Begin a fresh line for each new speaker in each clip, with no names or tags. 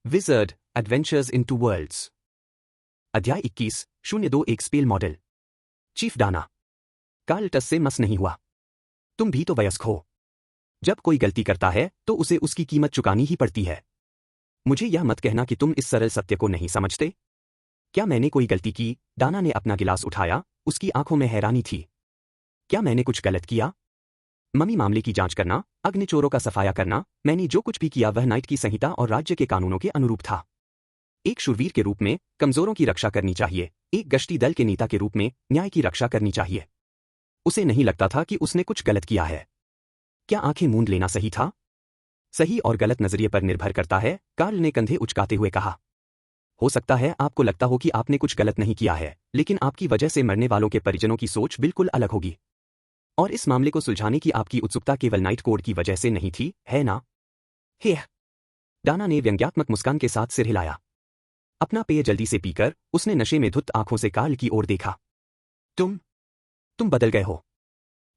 Wizard adventures in two worlds. अध्याय 21 02 एक spell model. Chief Dana. Carl टस से मस नहीं हुआ। तुम भी तो वयस्क हो। जब कोई गलती करता है तो उसे उसकी कीमत चुकानी ही पड़ती है। मुझे यह मत कहना कि तुम इस सरल सत्य को नहीं समझते। क्या मैंने कोई गलती की? डाना ने अपना गिलास उठाया, उसकी आंखों में हैरानी थी। क्या मैंने कुछ गलत किया? मम्मी मामले की जांच करना, अग्निचोरों का सफाया करना, मैंने जो कुछ भी किया वह नाइट की संहिता और राज्य के कानूनों के अनुरूप था। एक शूरवीर के रूप में कमजोरों की रक्षा करनी चाहिए, एक गश्ती दल के नेता के रूप में न्याय की रक्षा करनी चाहिए। उसे नहीं लगता था कि उसने कुछ गलत किया है। क्या आंखें मूंद लेना सही था? सही और गलत नजरिए पर निर्भर करता है, कार्ल ने कंधे उचकाते हुए कहा। हो सकता है आपको लगता हो कि आपने कुछ गलत नहीं किया है, लेकिन आपकी वजह से मरने वालों के परिजनों की सोच बिल्कुल अलग होगी। और इस मामले को सुलझाने की आपकी उत्सुकता केवल नाइट कोड की वजह से नहीं थी, है ना? हे! डाना ने व्यंग्यात्मक मुस्कान के साथ सिर हिलाया। अपना पेय जल्दी से पीकर उसने नशे में धुत आंखों से कार्ल की ओर देखा। तुम बदल गए हो।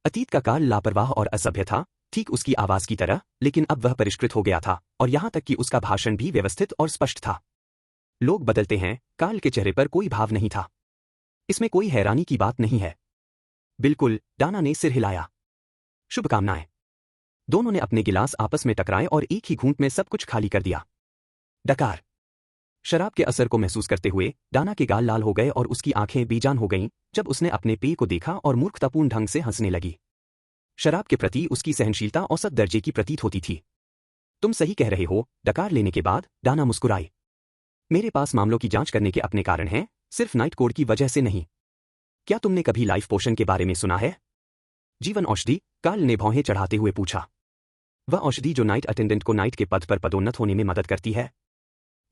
अतीत का कार्ल लापरवाह और असभ्य था, ठीक उसकी आवाज की तरह, लेकिन अब वह परिष्कृत हो गया था, और यहां तक कि उसका भाषण भी व्यवस्थित और स्पष्ट था। लोग बदलते हैं। कार्ल के चेहरे पर कोई भाव नहीं था। इसमें कोई हैरानी की बात नहीं है। बिल्कुल, डाना ने सिर हिलाया। शुभकामनाएं। दोनों ने अपने गिलास आपस में टकराए और एक ही घूंट में सब कुछ खाली कर दिया। डकार। शराब के असर को महसूस करते हुए डाना के गाल लाल हो गए और उसकी आंखें बेजान हो गईं जब उसने अपने पेय को देखा और मूर्खतापूर्ण ढंग से हंसने लगी। शराब के प्रति उसकी सहनशीलता औसत दर्जे की प्रतीत होती थी। तुम सही कह रहे हो। डकार लेने के बाद डाना मुस्कुराई। मेरे पास मामलों की जांच करने के अपने कारण हैं, सिर्फ नाइट कोड की वजह से नहीं। क्या तुमने कभी लाइफ पोशन के बारे में सुना है? जीवन औषधि? कार्ल ने भौहें चढ़ाते हुए पूछा। वह औषधि जो नाइट अटेंडेंट को नाइट के पद पर पदोन्नत होने में मदद करती है।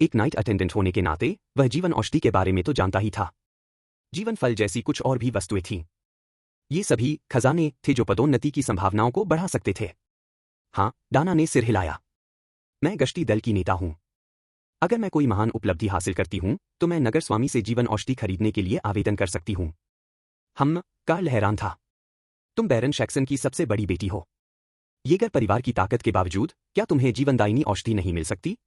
एक नाइट अटेंडेंट होने के नाते वह जीवन औषधि के बारे में तो जानता ही था। जीवन फल जैसी कुछ और भी वस्तुएं थीं। ये सभी खजाने थे जो पदोन्नति की संभावनाओं को बढ़ा सकते थे। हाँ, डाना ने सिर हिलाया। मैं गश्ती दल की नेता हूं। अगर मैं कोई महान उपलब्धि हासिल करती हूं तो मैं नगर स्वामी से जीवन औषधि खरीदने के लिए आवेदन कर सकती हूं। कार्ल हैरान था। तुम बैरन शैक्सन की सबसे बड़ी बेटी हो। येगर परिवार की ताकत के बावजूद क्या तुम्हें जीवनदायिनी औषधि नहीं मिल सकती?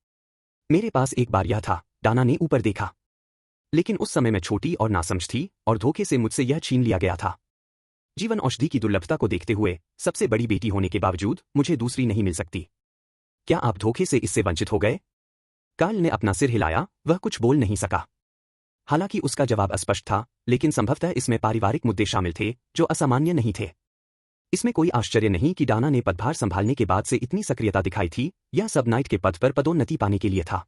मेरे पास एक बार यह था। डाना ने ऊपर देखा। लेकिन उस समय मैं छोटी और नासमझ थी और धोखे से मुझसे यह छीन लिया गया था। जीवन औषधि की दुर्लभता को देखते हुए सबसे बड़ी बेटी होने के बावजूद मुझे दूसरी नहीं मिल सकती। क्या आप धोखे से इससे वंचित हो गए? कार्ल ने अपना सिर हिलाया, वह कुछ बोल नहीं सका। हालांकि उसका जवाब अस्पष्ट था, लेकिन संभवतः इसमें पारिवारिक मुद्दे शामिल थे जो असामान्य नहीं थे। इसमें कोई आश्चर्य नहीं कि डाना ने पदभार संभालने के बाद से इतनी सक्रियता दिखाई थी। यह सब नाइट के पद पर पदोन्नति पाने के लिए था।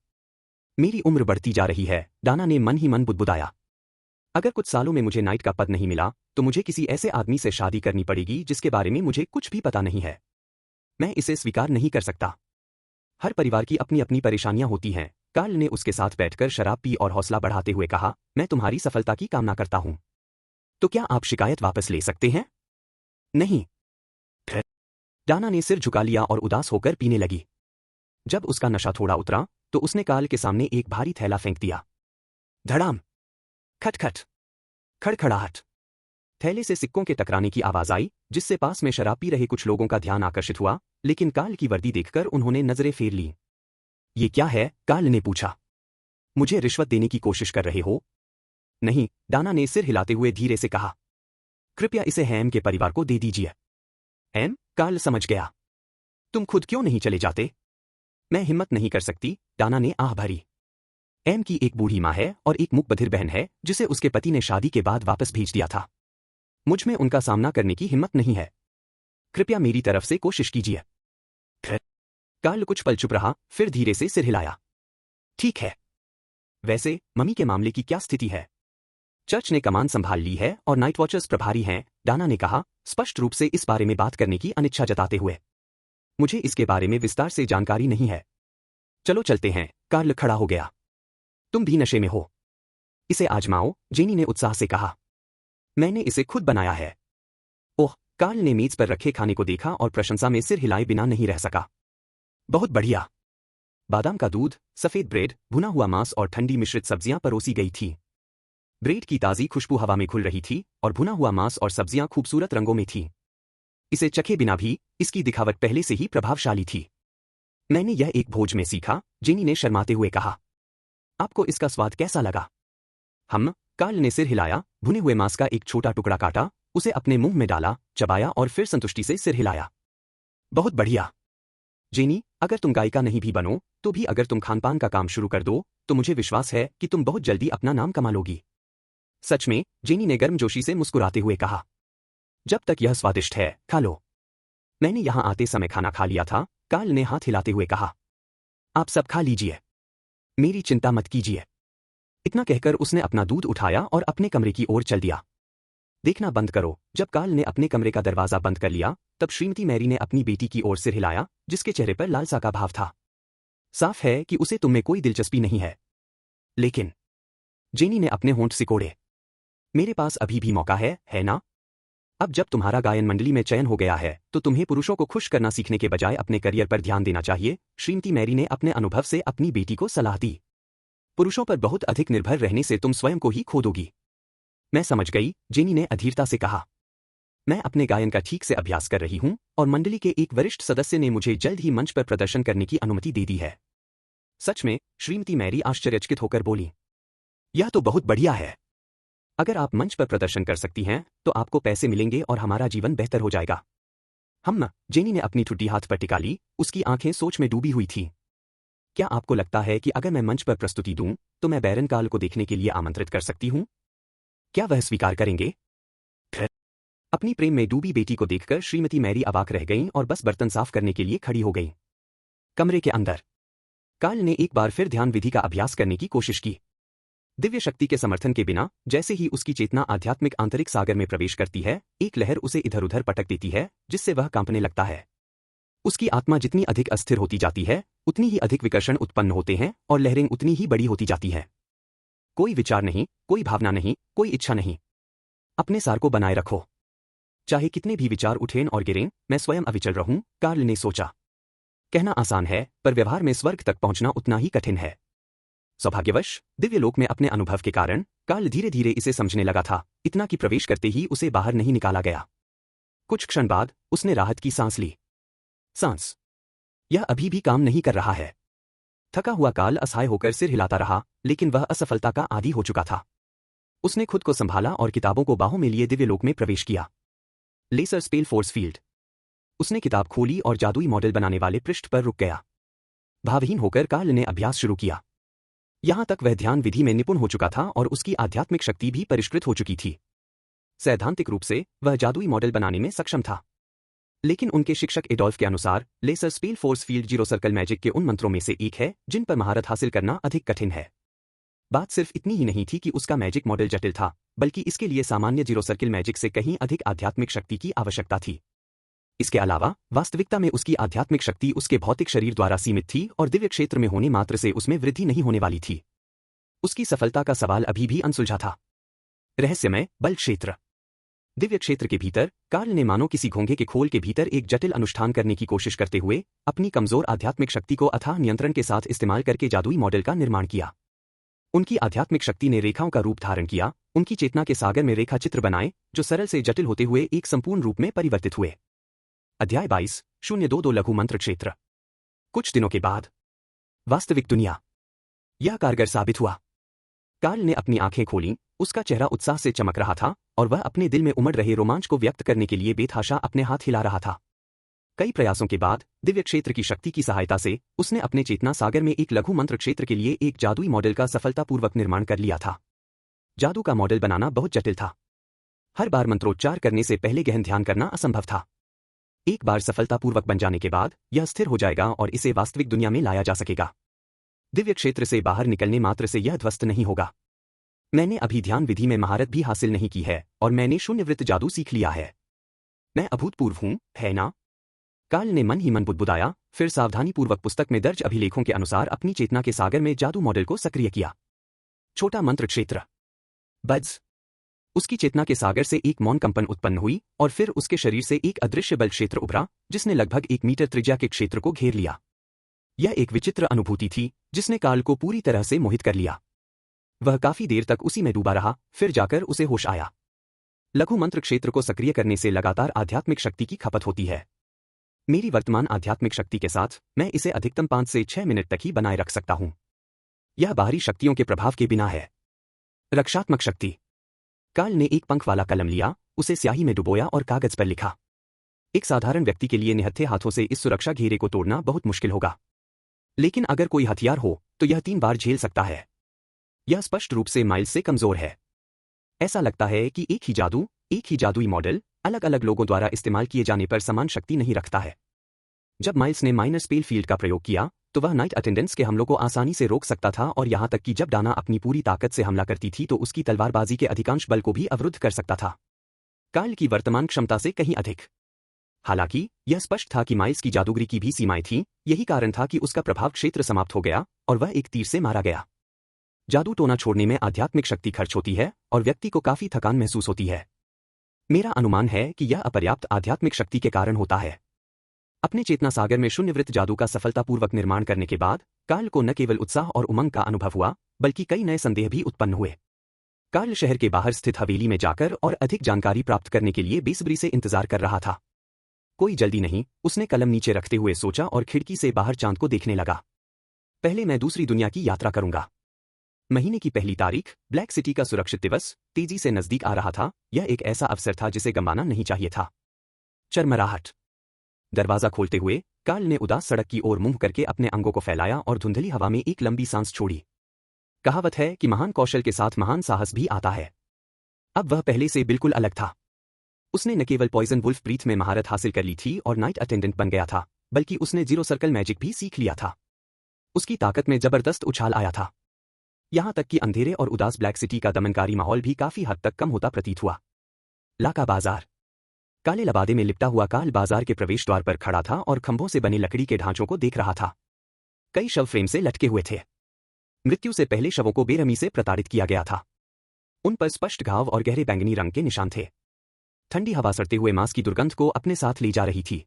मेरी उम्र बढ़ती जा रही है, डाना ने मन ही मन बुदबुदाया। अगर कुछ सालों में मुझे नाइट का पद नहीं मिला तो मुझे किसी ऐसे आदमी से शादी करनी पड़ेगी जिसके बारे में मुझे कुछ भी पता नहीं है। मैं इसे स्वीकार नहीं कर सकता। हर परिवार की अपनी अपनी परेशानियां होती हैं। कार्ल ने उसके साथ बैठकर शराब पी और हौसला बढ़ाते हुए कहा, मैं तुम्हारी सफलता की कामना करता हूं। तो क्या आप शिकायत वापस ले सकते हैं? नहीं। फिर डाना ने सिर झुका लिया और उदास होकर पीने लगी। जब उसका नशा थोड़ा उतरा तो उसने कार्ल के सामने एक भारी थैला फेंक दिया। धड़ाम, खटखट, खड़खड़ाहट। थैले से सिक्कों के टकराने की आवाज आई, जिससे पास में शराब पी रहे कुछ लोगों का ध्यान आकर्षित हुआ, लेकिन कार्ल की वर्दी देखकर उन्होंने नजरें फेर लीं। ये क्या है? कार्ल ने पूछा। मुझे रिश्वत देने की कोशिश कर रहे हो? नहीं, डाना ने सिर हिलाते हुए धीरे से कहा। कृपया इसे हैम के परिवार को दे दीजिए। हैम? कार्ल समझ गया। तुम खुद क्यों नहीं चले जाते? मैं हिम्मत नहीं कर सकती, डाना ने आह भरी। एम की एक बूढ़ी माँ है और एक मुकबधिर बहन है जिसे उसके पति ने शादी के बाद वापस भेज दिया था। मुझ में उनका सामना करने की हिम्मत नहीं है। कृपया मेरी तरफ से कोशिश कीजिए। फिर कार्ल कुछ पल चुप रहा, फिर धीरे से सिर हिलाया। ठीक है। वैसे मम्मी के मामले की क्या स्थिति है? चर्च ने कमान संभाल ली है और नाइट वॉचर्स प्रभारी हैं, डाना ने कहा, स्पष्ट रूप से इस बारे में बात करने की अनिच्छा जताते हुए। मुझे इसके बारे में विस्तार से जानकारी नहीं है। चलो चलते हैं। कार्ल खड़ा हो गया। तुम भी नशे में हो। इसे आजमाओ, जेनी ने उत्साह से कहा। मैंने इसे खुद बनाया है। ओह, कार्ल ने मेज पर रखे खाने को देखा और प्रशंसा में सिर हिलाए बिना नहीं रह सका। बहुत बढ़िया। बादाम का दूध, सफेद ब्रेड, भुना हुआ मांस और ठंडी मिश्रित सब्जियां परोसी गई थी। ब्रेड की ताजी खुशबू हवा में घुल रही थी और भुना हुआ मांस और सब्जियां खूबसूरत रंगों में थीं। इसे चखे बिना भी इसकी दिखावट पहले से ही प्रभावशाली थी। मैंने यह एक भोज में सीखा, जेनी ने शर्माते हुए कहा। आपको इसका स्वाद कैसा लगा? कार्ल ने सिर हिलाया, भुने हुए मांस का एक छोटा टुकड़ा काटा, उसे अपने मुंह में डाला, चबाया और फिर संतुष्टि से सिर हिलाया। बहुत बढ़िया। जेनी, अगर तुम गायिका नहीं भी बनो, तो भी अगर तुम खानपान का काम शुरू कर दो, तो मुझे विश्वास है कि तुम बहुत जल्दी अपना नाम कमा लोगी। सच में, जेनी ने गर्मजोशी से मुस्कुराते हुए कहा। जब तक यह स्वादिष्ट है, खा लो। मैंने यहां आते समय खाना खा लिया था, कार्ल ने हाथ हिलाते हुए कहा। आप सब खा लीजिए। मेरी चिंता मत कीजिए। इतना कहकर उसने अपना दूध उठाया और अपने कमरे की ओर चल दिया। देखना बंद करो। जब कार्ल ने अपने कमरे का दरवाजा बंद कर लिया, तब श्रीमती मैरी ने अपनी बेटी की ओर सिर हिलाया, जिसके चेहरे पर लालसा का भाव था। साफ है कि उसे तुम में कोई दिलचस्पी नहीं है। लेकिन जेनी ने अपने होंठ सिकोड़े। मेरे पास अभी भी मौका है ना? अब जब तुम्हारा गायन मंडली में चयन हो गया है, तो तुम्हें पुरुषों को खुश करना सीखने के बजाय अपने करियर पर ध्यान देना चाहिए, श्रीमती मैरी ने अपने अनुभव से अपनी बेटी को सलाह दी। पुरुषों पर बहुत अधिक निर्भर रहने से तुम स्वयं को ही खो दोगी। मैं समझ गई, जेनी ने अधीरता से कहा। मैं अपने गायन का ठीक से अभ्यास कर रही हूं और मंडली के एक वरिष्ठ सदस्य ने मुझे जल्द ही मंच पर प्रदर्शन करने की अनुमति दे दी है। सच में? श्रीमती मैरी आश्चर्यचकित होकर बोली। यह तो बहुत बढ़िया है। अगर आप मंच पर प्रदर्शन कर सकती हैं, तो आपको पैसे मिलेंगे और हमारा जीवन बेहतर हो जाएगा। जेनी ने अपनी ठुड्डी हाथ पर टिका ली, उसकी आंखें सोच में डूबी हुई थीं। क्या आपको लगता है कि अगर मैं मंच पर प्रस्तुति दूं, तो मैं बैरन कार्ल को देखने के लिए आमंत्रित कर सकती हूं? क्या वह स्वीकार करेंगे? फिर अपनी प्रेम में डूबी बेटी को देखकर श्रीमती मैरी अवाक रह गईं और बस बर्तन साफ करने के लिए खड़ी हो गईं। कमरे के अंदर कार्ल ने एक बार फिर ध्यान विधि का अभ्यास करने की कोशिश की। दिव्य शक्ति के समर्थन के बिना, जैसे ही उसकी चेतना आध्यात्मिक आंतरिक सागर में प्रवेश करती है, एक लहर उसे इधर उधर पटक देती है, जिससे वह कांपने लगता है। उसकी आत्मा जितनी अधिक अस्थिर होती जाती है, उतनी ही अधिक विकर्षण उत्पन्न होते हैं और लहरें उतनी ही बड़ी होती जाती हैं। कोई विचार नहीं, कोई भावना नहीं, कोई इच्छा नहीं। अपने सार को बनाए रखो। चाहे कितने भी विचार उठें और गिरें, मैं स्वयं अविचल रहूं, कार्ल ने सोचा। कहना आसान है, पर व्यवहार में स्वर्ग तक पहुंचना उतना ही कठिन है। सौभाग्यवश, दिव्यलोक में अपने अनुभव के कारण, कार्ल धीरे धीरे इसे समझने लगा था, इतना कि प्रवेश करते ही उसे बाहर नहीं निकाला गया। कुछ क्षण बाद, उसने राहत की सांस ली। सांस। यह अभी भी काम नहीं कर रहा है। थका हुआ कार्ल असहाय होकर सिर हिलाता रहा, लेकिन वह असफलता का आदी हो चुका था। उसने खुद को संभाला और किताबों को बाहों में लिए दिव्यलोक में प्रवेश किया। Lesser spell force field. उसने किताब खोली और जादुई मॉडल बनाने वाले पृष्ठ पर रुक गया। भावहीन होकर कार्ल ने अभ्यास शुरू किया। यहां तक वह ध्यान विधि में निपुण हो चुका था और उसकी आध्यात्मिक शक्ति भी परिष्कृत हो चुकी थी। सैद्धांतिक रूप से वह जादुई मॉडल बनाने में सक्षम था। लेकिन उनके शिक्षक एडोल्फ के अनुसार, lesser spell force field zero circle magic के उन मंत्रों में से एक है जिन पर महारत हासिल करना अधिक कठिन है। बात सिर्फ इतनी ही नहीं थी कि उसका मैजिक मॉडल जटिल था, बल्कि इसके लिए सामान्य जीरो सर्किल मैजिक से कहीं अधिक आध्यात्मिक शक्ति की आवश्यकता थी। इसके अलावा, वास्तविकता में उसकी आध्यात्मिक शक्ति उसके भौतिक शरीर द्वारा सीमित थी और दिव्य क्षेत्र में होने मात्र से उसमें वृद्धि नहीं होने वाली थी। उसकी सफलता का सवाल अभी भी अनसुलझा था। रहस्यमय बल क्षेत्र। दिव्य क्षेत्र के भीतर, कार्ल ने मानो किसी घोंघे के खोल के भीतर एक जटिल अनुष्ठान करने की कोशिश करते हुए, अपनी कमजोर आध्यात्मिक शक्ति को अथाह नियंत्रण के साथ इस्तेमाल करके जादुई मॉडल का निर्माण किया। उनकी आध्यात्मिक शक्ति ने रेखाओं का रूप धारण किया, उनकी चेतना के सागर में रेखा चित्र बनाए, जो सरल से जटिल होते हुए एक संपूर्ण रूप में परिवर्तित हुए। अध्याय 22:022 लघु मंत्र क्षेत्र। कुछ दिनों के बाद, वास्तविक दुनिया। यह कारगर साबित हुआ। कार्ल ने अपनी आंखें खोलीं, उसका चेहरा उत्साह से चमक रहा था और वह अपने दिल में उमड़ रहे रोमांच को व्यक्त करने के लिए बेतहाशा अपने हाथ हिला रहा था। कई प्रयासों के बाद, दिव्य क्षेत्र की शक्ति की सहायता से, उसने अपने चेतना सागर में एक लघु मंत्र क्षेत्र के लिए एक जादुई मॉडल का सफलतापूर्वक निर्माण कर लिया था। जादू का मॉडल बनाना बहुत जटिल था। हर बार मंत्रोच्चार करने से पहले गहन ध्यान करना असंभव था। एक बार सफलतापूर्वक बन जाने के बाद, यह स्थिर हो जाएगा और इसे वास्तविक दुनिया में लाया जा सकेगा। दिव्य क्षेत्र से बाहर निकलने मात्र से यह ध्वस्त नहीं होगा। मैंने अभी ध्यान विधि में महारत भी हासिल नहीं की है और मैंने शून्यवृत्त जादू सीख लिया है। मैं अभूतपूर्व हूं, है ना? कार्ल ने मन ही मन बुदबुदाया, फिर सावधानीपूर्वक पुस्तक में दर्ज अभिलेखों के अनुसार अपनी चेतना के सागर में जादू मॉडल को सक्रिय किया। छोटा मंत्र क्षेत्र। बज़। उसकी चेतना के सागर से एक मौन कंपन उत्पन्न हुई और फिर उसके शरीर से एक अदृश्य बल क्षेत्र उभरा, जिसने लगभग 1 मीटर त्रिज्या के क्षेत्र को घेर लिया। यह एक विचित्र अनुभूति थी, जिसने कार्ल को पूरी तरह से मोहित कर लिया। वह काफी देर तक उसी में डूबा रहा, फिर जाकर उसे होश आया। लघु मंत्र क्षेत्र को सक्रिय करने से लगातार आध्यात्मिक शक्ति की खपत होती है। मेरी वर्तमान आध्यात्मिक शक्ति के साथ मैं इसे अधिकतम 5 से 6 मिनट तक ही बनाए रख सकता हूं। यह बाहरी शक्तियों के प्रभाव के बिना है। रक्षात्मक शक्ति। कार्ल ने एक पंख वाला कलम लिया, उसे स्याही में डुबोया और कागज पर लिखा। एक साधारण व्यक्ति के लिए निहत्थे हाथों से इस सुरक्षा घेरे को तोड़ना बहुत मुश्किल होगा, लेकिन अगर कोई हथियार हो तो यह 3 बार झेल सकता है। यह स्पष्ट रूप से माइल्स से कमजोर है। ऐसा लगता है कि एक ही जादुई मॉडल अलग अलग लोगों द्वारा इस्तेमाल किए जाने पर समान शक्ति नहीं रखता है। जब माइल्स ने माइनर स्पेल फील्ड का प्रयोग किया तो वह नाइट अटेंडेंट्स के हमलों को आसानी से रोक सकता था, और यहां तक कि जब डाना अपनी पूरी ताकत से हमला करती थी तो उसकी तलवारबाजी के अधिकांश बल को भी अवरुद्ध कर सकता था, कार्ल की वर्तमान क्षमता से कहीं अधिक। हालांकि यह स्पष्ट था कि माइल्स की जादूगरी की भी सीमाएं थीं, यही कारण था कि उसका प्रभाव क्षेत्र समाप्त हो गया और वह एक तीर से मारा गया। जादू टोना छोड़ने में आध्यात्मिक शक्ति खर्च होती है और व्यक्ति को काफी थकान महसूस होती है। मेरा अनुमान है कि यह अपर्याप्त आध्यात्मिक शक्ति के कारण होता है। अपने चेतना सागर में शून्यवृत्त जादू का सफलतापूर्वक निर्माण करने के बाद कार्ल को न केवल उत्साह और उमंग का अनुभव हुआ, बल्कि कई नए संदेह भी उत्पन्न हुए। कार्ल शहर के बाहर स्थित हवेली में जाकर और अधिक जानकारी प्राप्त करने के लिए बेसब्री से इंतजार कर रहा था। कोई जल्दी नहीं, उसने कलम नीचे रखते हुए सोचा और खिड़की से बाहर चांद को देखने लगा। पहले मैं दूसरी दुनिया की यात्रा करूंगा। महीने की पहली तारीख, ब्लैक सिटी का सुरक्षित दिवस तेजी से नजदीक आ रहा था। यह एक ऐसा अवसर था जिसे गंवाना नहीं चाहिए था। चरमराहट। दरवाजा खोलते हुए कार्ल ने उदास सड़क की ओर मुंह करके अपने अंगों को फैलाया और धुंधली हवा में एक लंबी सांस छोड़ी। कहावत है कि महान कौशल के साथ महान साहस भी आता है। अब वह पहले से बिल्कुल अलग था। उसने न केवल पॉइजन वुल्फ ब्रीथ में महारत हासिल कर ली थी और नाइट अटेंडेंट बन गया था, बल्कि उसने जीरो सर्कल मैजिक भी सीख लिया था। उसकी ताकत में जबरदस्त उछाल आया था। यहां तक कि अंधेरे और उदास ब्लैक सिटी का दमनकारी माहौल भी काफी हद तक कम होता प्रतीत हुआ। लाका बाजार। काले लबादे में लिपटा हुआ कार्ल बाजार के प्रवेश द्वार पर खड़ा था और खंभों से बने लकड़ी के ढांचों को देख रहा था। कई शव फ्रेम से लटके हुए थे। मृत्यु से पहले शवों को बेरहमी से प्रताड़ित किया गया था। उन पर स्पष्ट घाव और गहरे बैंगनी रंग के निशान थे। ठंडी हवा सड़ते हुए मांस की दुर्गंध को अपने साथ ले जा रही थी।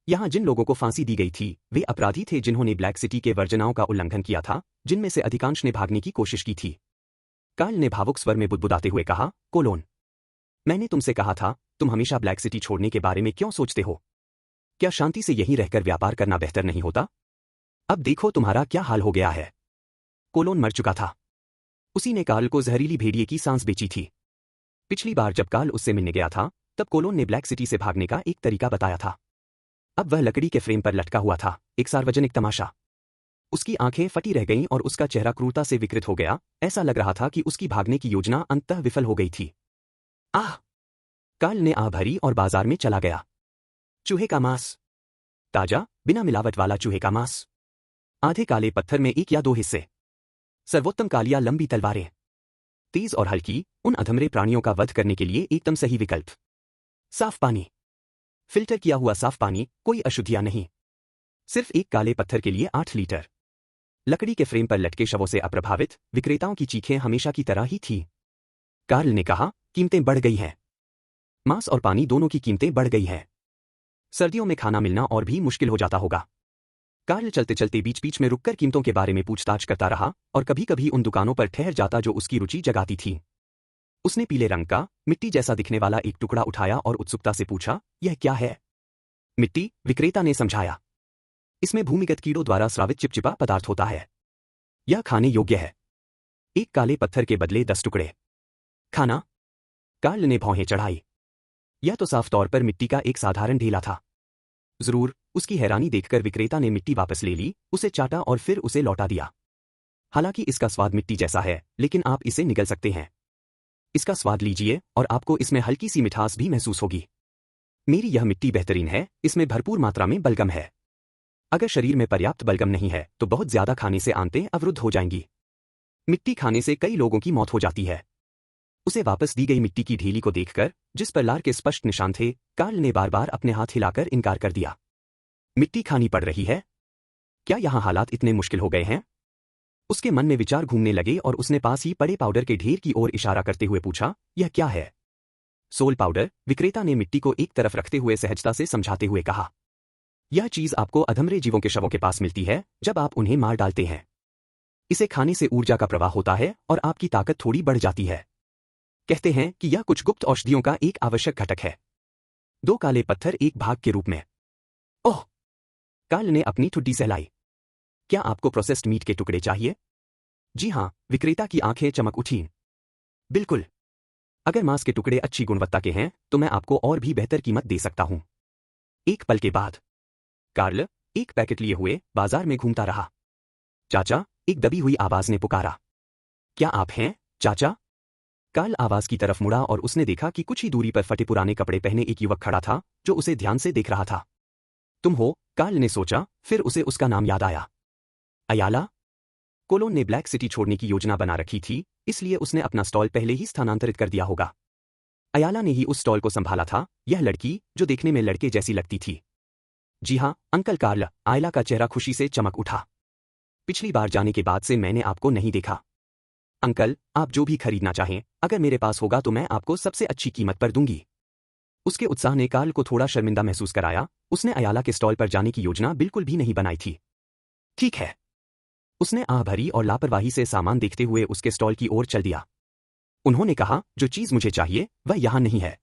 यहां जिन लोगों को फांसी दी गई थी वे अपराधी थे जिन्होंने ब्लैक सिटी के वर्जनाओं का उल्लंघन किया था, जिनमें से अधिकांश ने भागने की कोशिश की थी। कार्ल ने भावुक स्वर में बुदबुदाते हुए कहा, कोलोन, मैंने तुमसे कहा था, तुम हमेशा ब्लैक सिटी छोड़ने के बारे में क्यों सोचते हो? क्या शांति से यहीं रहकर व्यापार करना बेहतर नहीं होता? अब देखो तुम्हारा क्या हाल हो गया है। कोलोन मर चुका था। उसी ने कार्ल को जहरीली भेड़िए की सांस बेची थी। पिछली बार जब कार्ल उससे मिलने गया था तब कोलोन ने ब्लैक सिटी से भागने का एक तरीका बताया था। अब वह लकड़ी के फ्रेम पर लटका हुआ था, एक सार्वजनिक तमाशा। उसकी आंखें फटी रह गईं और उसका चेहरा क्रूरता से विकृत हो गया। ऐसा लग रहा था कि उसकी भागने की योजना अंततः विफल हो गई थी। आह! कार्ल ने आह भरी और बाजार में चला गया। चूहे का मांस। ताजा, बिना मिलावट वाला चूहे का मांस। आधे काले पत्थर में 1 या 2 हिस्से। सर्वोत्तम कालिया लंबी तलवारें। तेज और हल्की, उन अधमरे प्राणियों का वध करने के लिए एकदम सही विकल्प। साफ पानी। फिल्टर किया हुआ साफ पानी, कोई अशुद्धियां नहीं। सिर्फ एक काले पत्थर के लिए 8 लीटर। लकड़ी के फ्रेम पर लटके शवों से अप्रभावित विक्रेताओं की चीखें हमेशा की तरह ही थी। कार्ल ने कहा, कीमतें बढ़ गई हैं। मांस और पानी दोनों की कीमतें बढ़ गई हैं। सर्दियों में खाना मिलना और भी मुश्किल हो जाता होगा। कार्ल चलते चलते बीच बीच में रुककर कीमतों के बारे में पूछताछ करता रहा और कभी कभी उन दुकानों पर ठहर जाता जो उसकी रुचि जगाती थी। उसने पीले रंग का, मिट्टी जैसा दिखने वाला एक टुकड़ा उठाया और उत्सुकता से पूछा, यह क्या है? मिट्टी, विक्रेता ने समझाया। इसमें भूमिगत कीड़ों द्वारा स्रावित चिपचिपा पदार्थ होता है। यह खाने योग्य है। एक काले पत्थर के बदले 10 टुकड़े। खाना? कार्ल ने भौहें चढ़ाई। यह तो साफ तौर पर मिट्टी का एक साधारण ढेला था। जरूर, उसकी हैरानी देखकर विक्रेता ने मिट्टी वापस ले ली, उसे चाटा और फिर उसे लौटा दिया। हालांकि इसका स्वाद मिट्टी जैसा है, लेकिन आप इसे निगल सकते हैं। इसका स्वाद लीजिए और आपको इसमें हल्की सी मिठास भी महसूस होगी। मेरी यह मिट्टी बेहतरीन है, इसमें भरपूर मात्रा में बलगम है। अगर शरीर में पर्याप्त बलगम नहीं है तो बहुत ज्यादा खाने से आंतें अवरुद्ध हो जाएंगी। मिट्टी खाने से कई लोगों की मौत हो जाती है। उसे वापस दी गई मिट्टी की ढेली को देखकर, जिस पर लार के स्पष्ट निशान थे, कार्ल ने बार बार अपने हाथ हिलाकर इनकार कर दिया। मिट्टी खानी पड़ रही है? क्या यहां हालात इतने मुश्किल हो गए हैं? उसके मन में विचार घूमने लगे और उसने पास ही पड़े पाउडर के ढेर की ओर इशारा करते हुए पूछा, यह क्या है? सोल पाउडर, विक्रेता ने मिट्टी को एक तरफ रखते हुए सहजता से समझाते हुए कहा। यह चीज आपको अधमरे जीवों के शवों के पास मिलती है जब आप उन्हें मार डालते हैं। इसे खाने से ऊर्जा का प्रवाह होता है और आपकी ताकत थोड़ी बढ़ जाती है। कहते हैं कि यह कुछ गुप्त औषधियों का एक आवश्यक घटक है। 2 काले पत्थर एक भाग के रूप में। ओह! कार्ल ने अपनी ठुड्डी सहलाई। क्या आपको प्रोसेस्ड मीट के टुकड़े चाहिए? जी हाँ, विक्रेता की आंखें चमक उठीं। बिल्कुल। अगर मांस के टुकड़े अच्छी गुणवत्ता के हैं, तो मैं आपको और भी बेहतर कीमत दे सकता हूं। एक पल के बाद कार्ल एक पैकेट लिए हुए बाजार में घूमता रहा। चाचा, एक दबी हुई आवाज ने पुकारा। क्या आप हैं, चाचा? कार्ल आवाज की तरफ मुड़ा और उसने देखा कि कुछ ही दूरी पर फटे पुराने कपड़े पहने एक युवक खड़ा था, जो उसे ध्यान से देख रहा था। तुम हो? कार्ल ने सोचा, फिर उसे उसका नाम याद आया। अयाला? कोलोन ने ब्लैक सिटी छोड़ने की योजना बना रखी थी, इसलिए उसने अपना स्टॉल पहले ही स्थानांतरित कर दिया होगा। अयाला ने ही उस स्टॉल को संभाला था, यह लड़की, जो देखने में लड़के जैसी लगती थी। जी हाँ, अंकल कार्ल, अयाला का चेहरा खुशी से चमक उठा। पिछली बार जाने के बाद से मैंने आपको नहीं देखा। अंकल, आप जो भी खरीदना चाहें, अगर मेरे पास होगा तो मैं आपको सबसे अच्छी कीमत पर दूंगी। उसके उत्साह ने कार्ल को थोड़ा शर्मिंदा महसूस कराया, उसने अयाला के स्टॉल पर जाने की योजना बिल्कुल भी नहीं बनाई थी। ठीक है। उसने आह भरी और लापरवाही से सामान देखते हुए उसके स्टॉल की ओर चल दिया। उन्होंने कहा, जो चीज मुझे चाहिए, वह यहां नहीं है।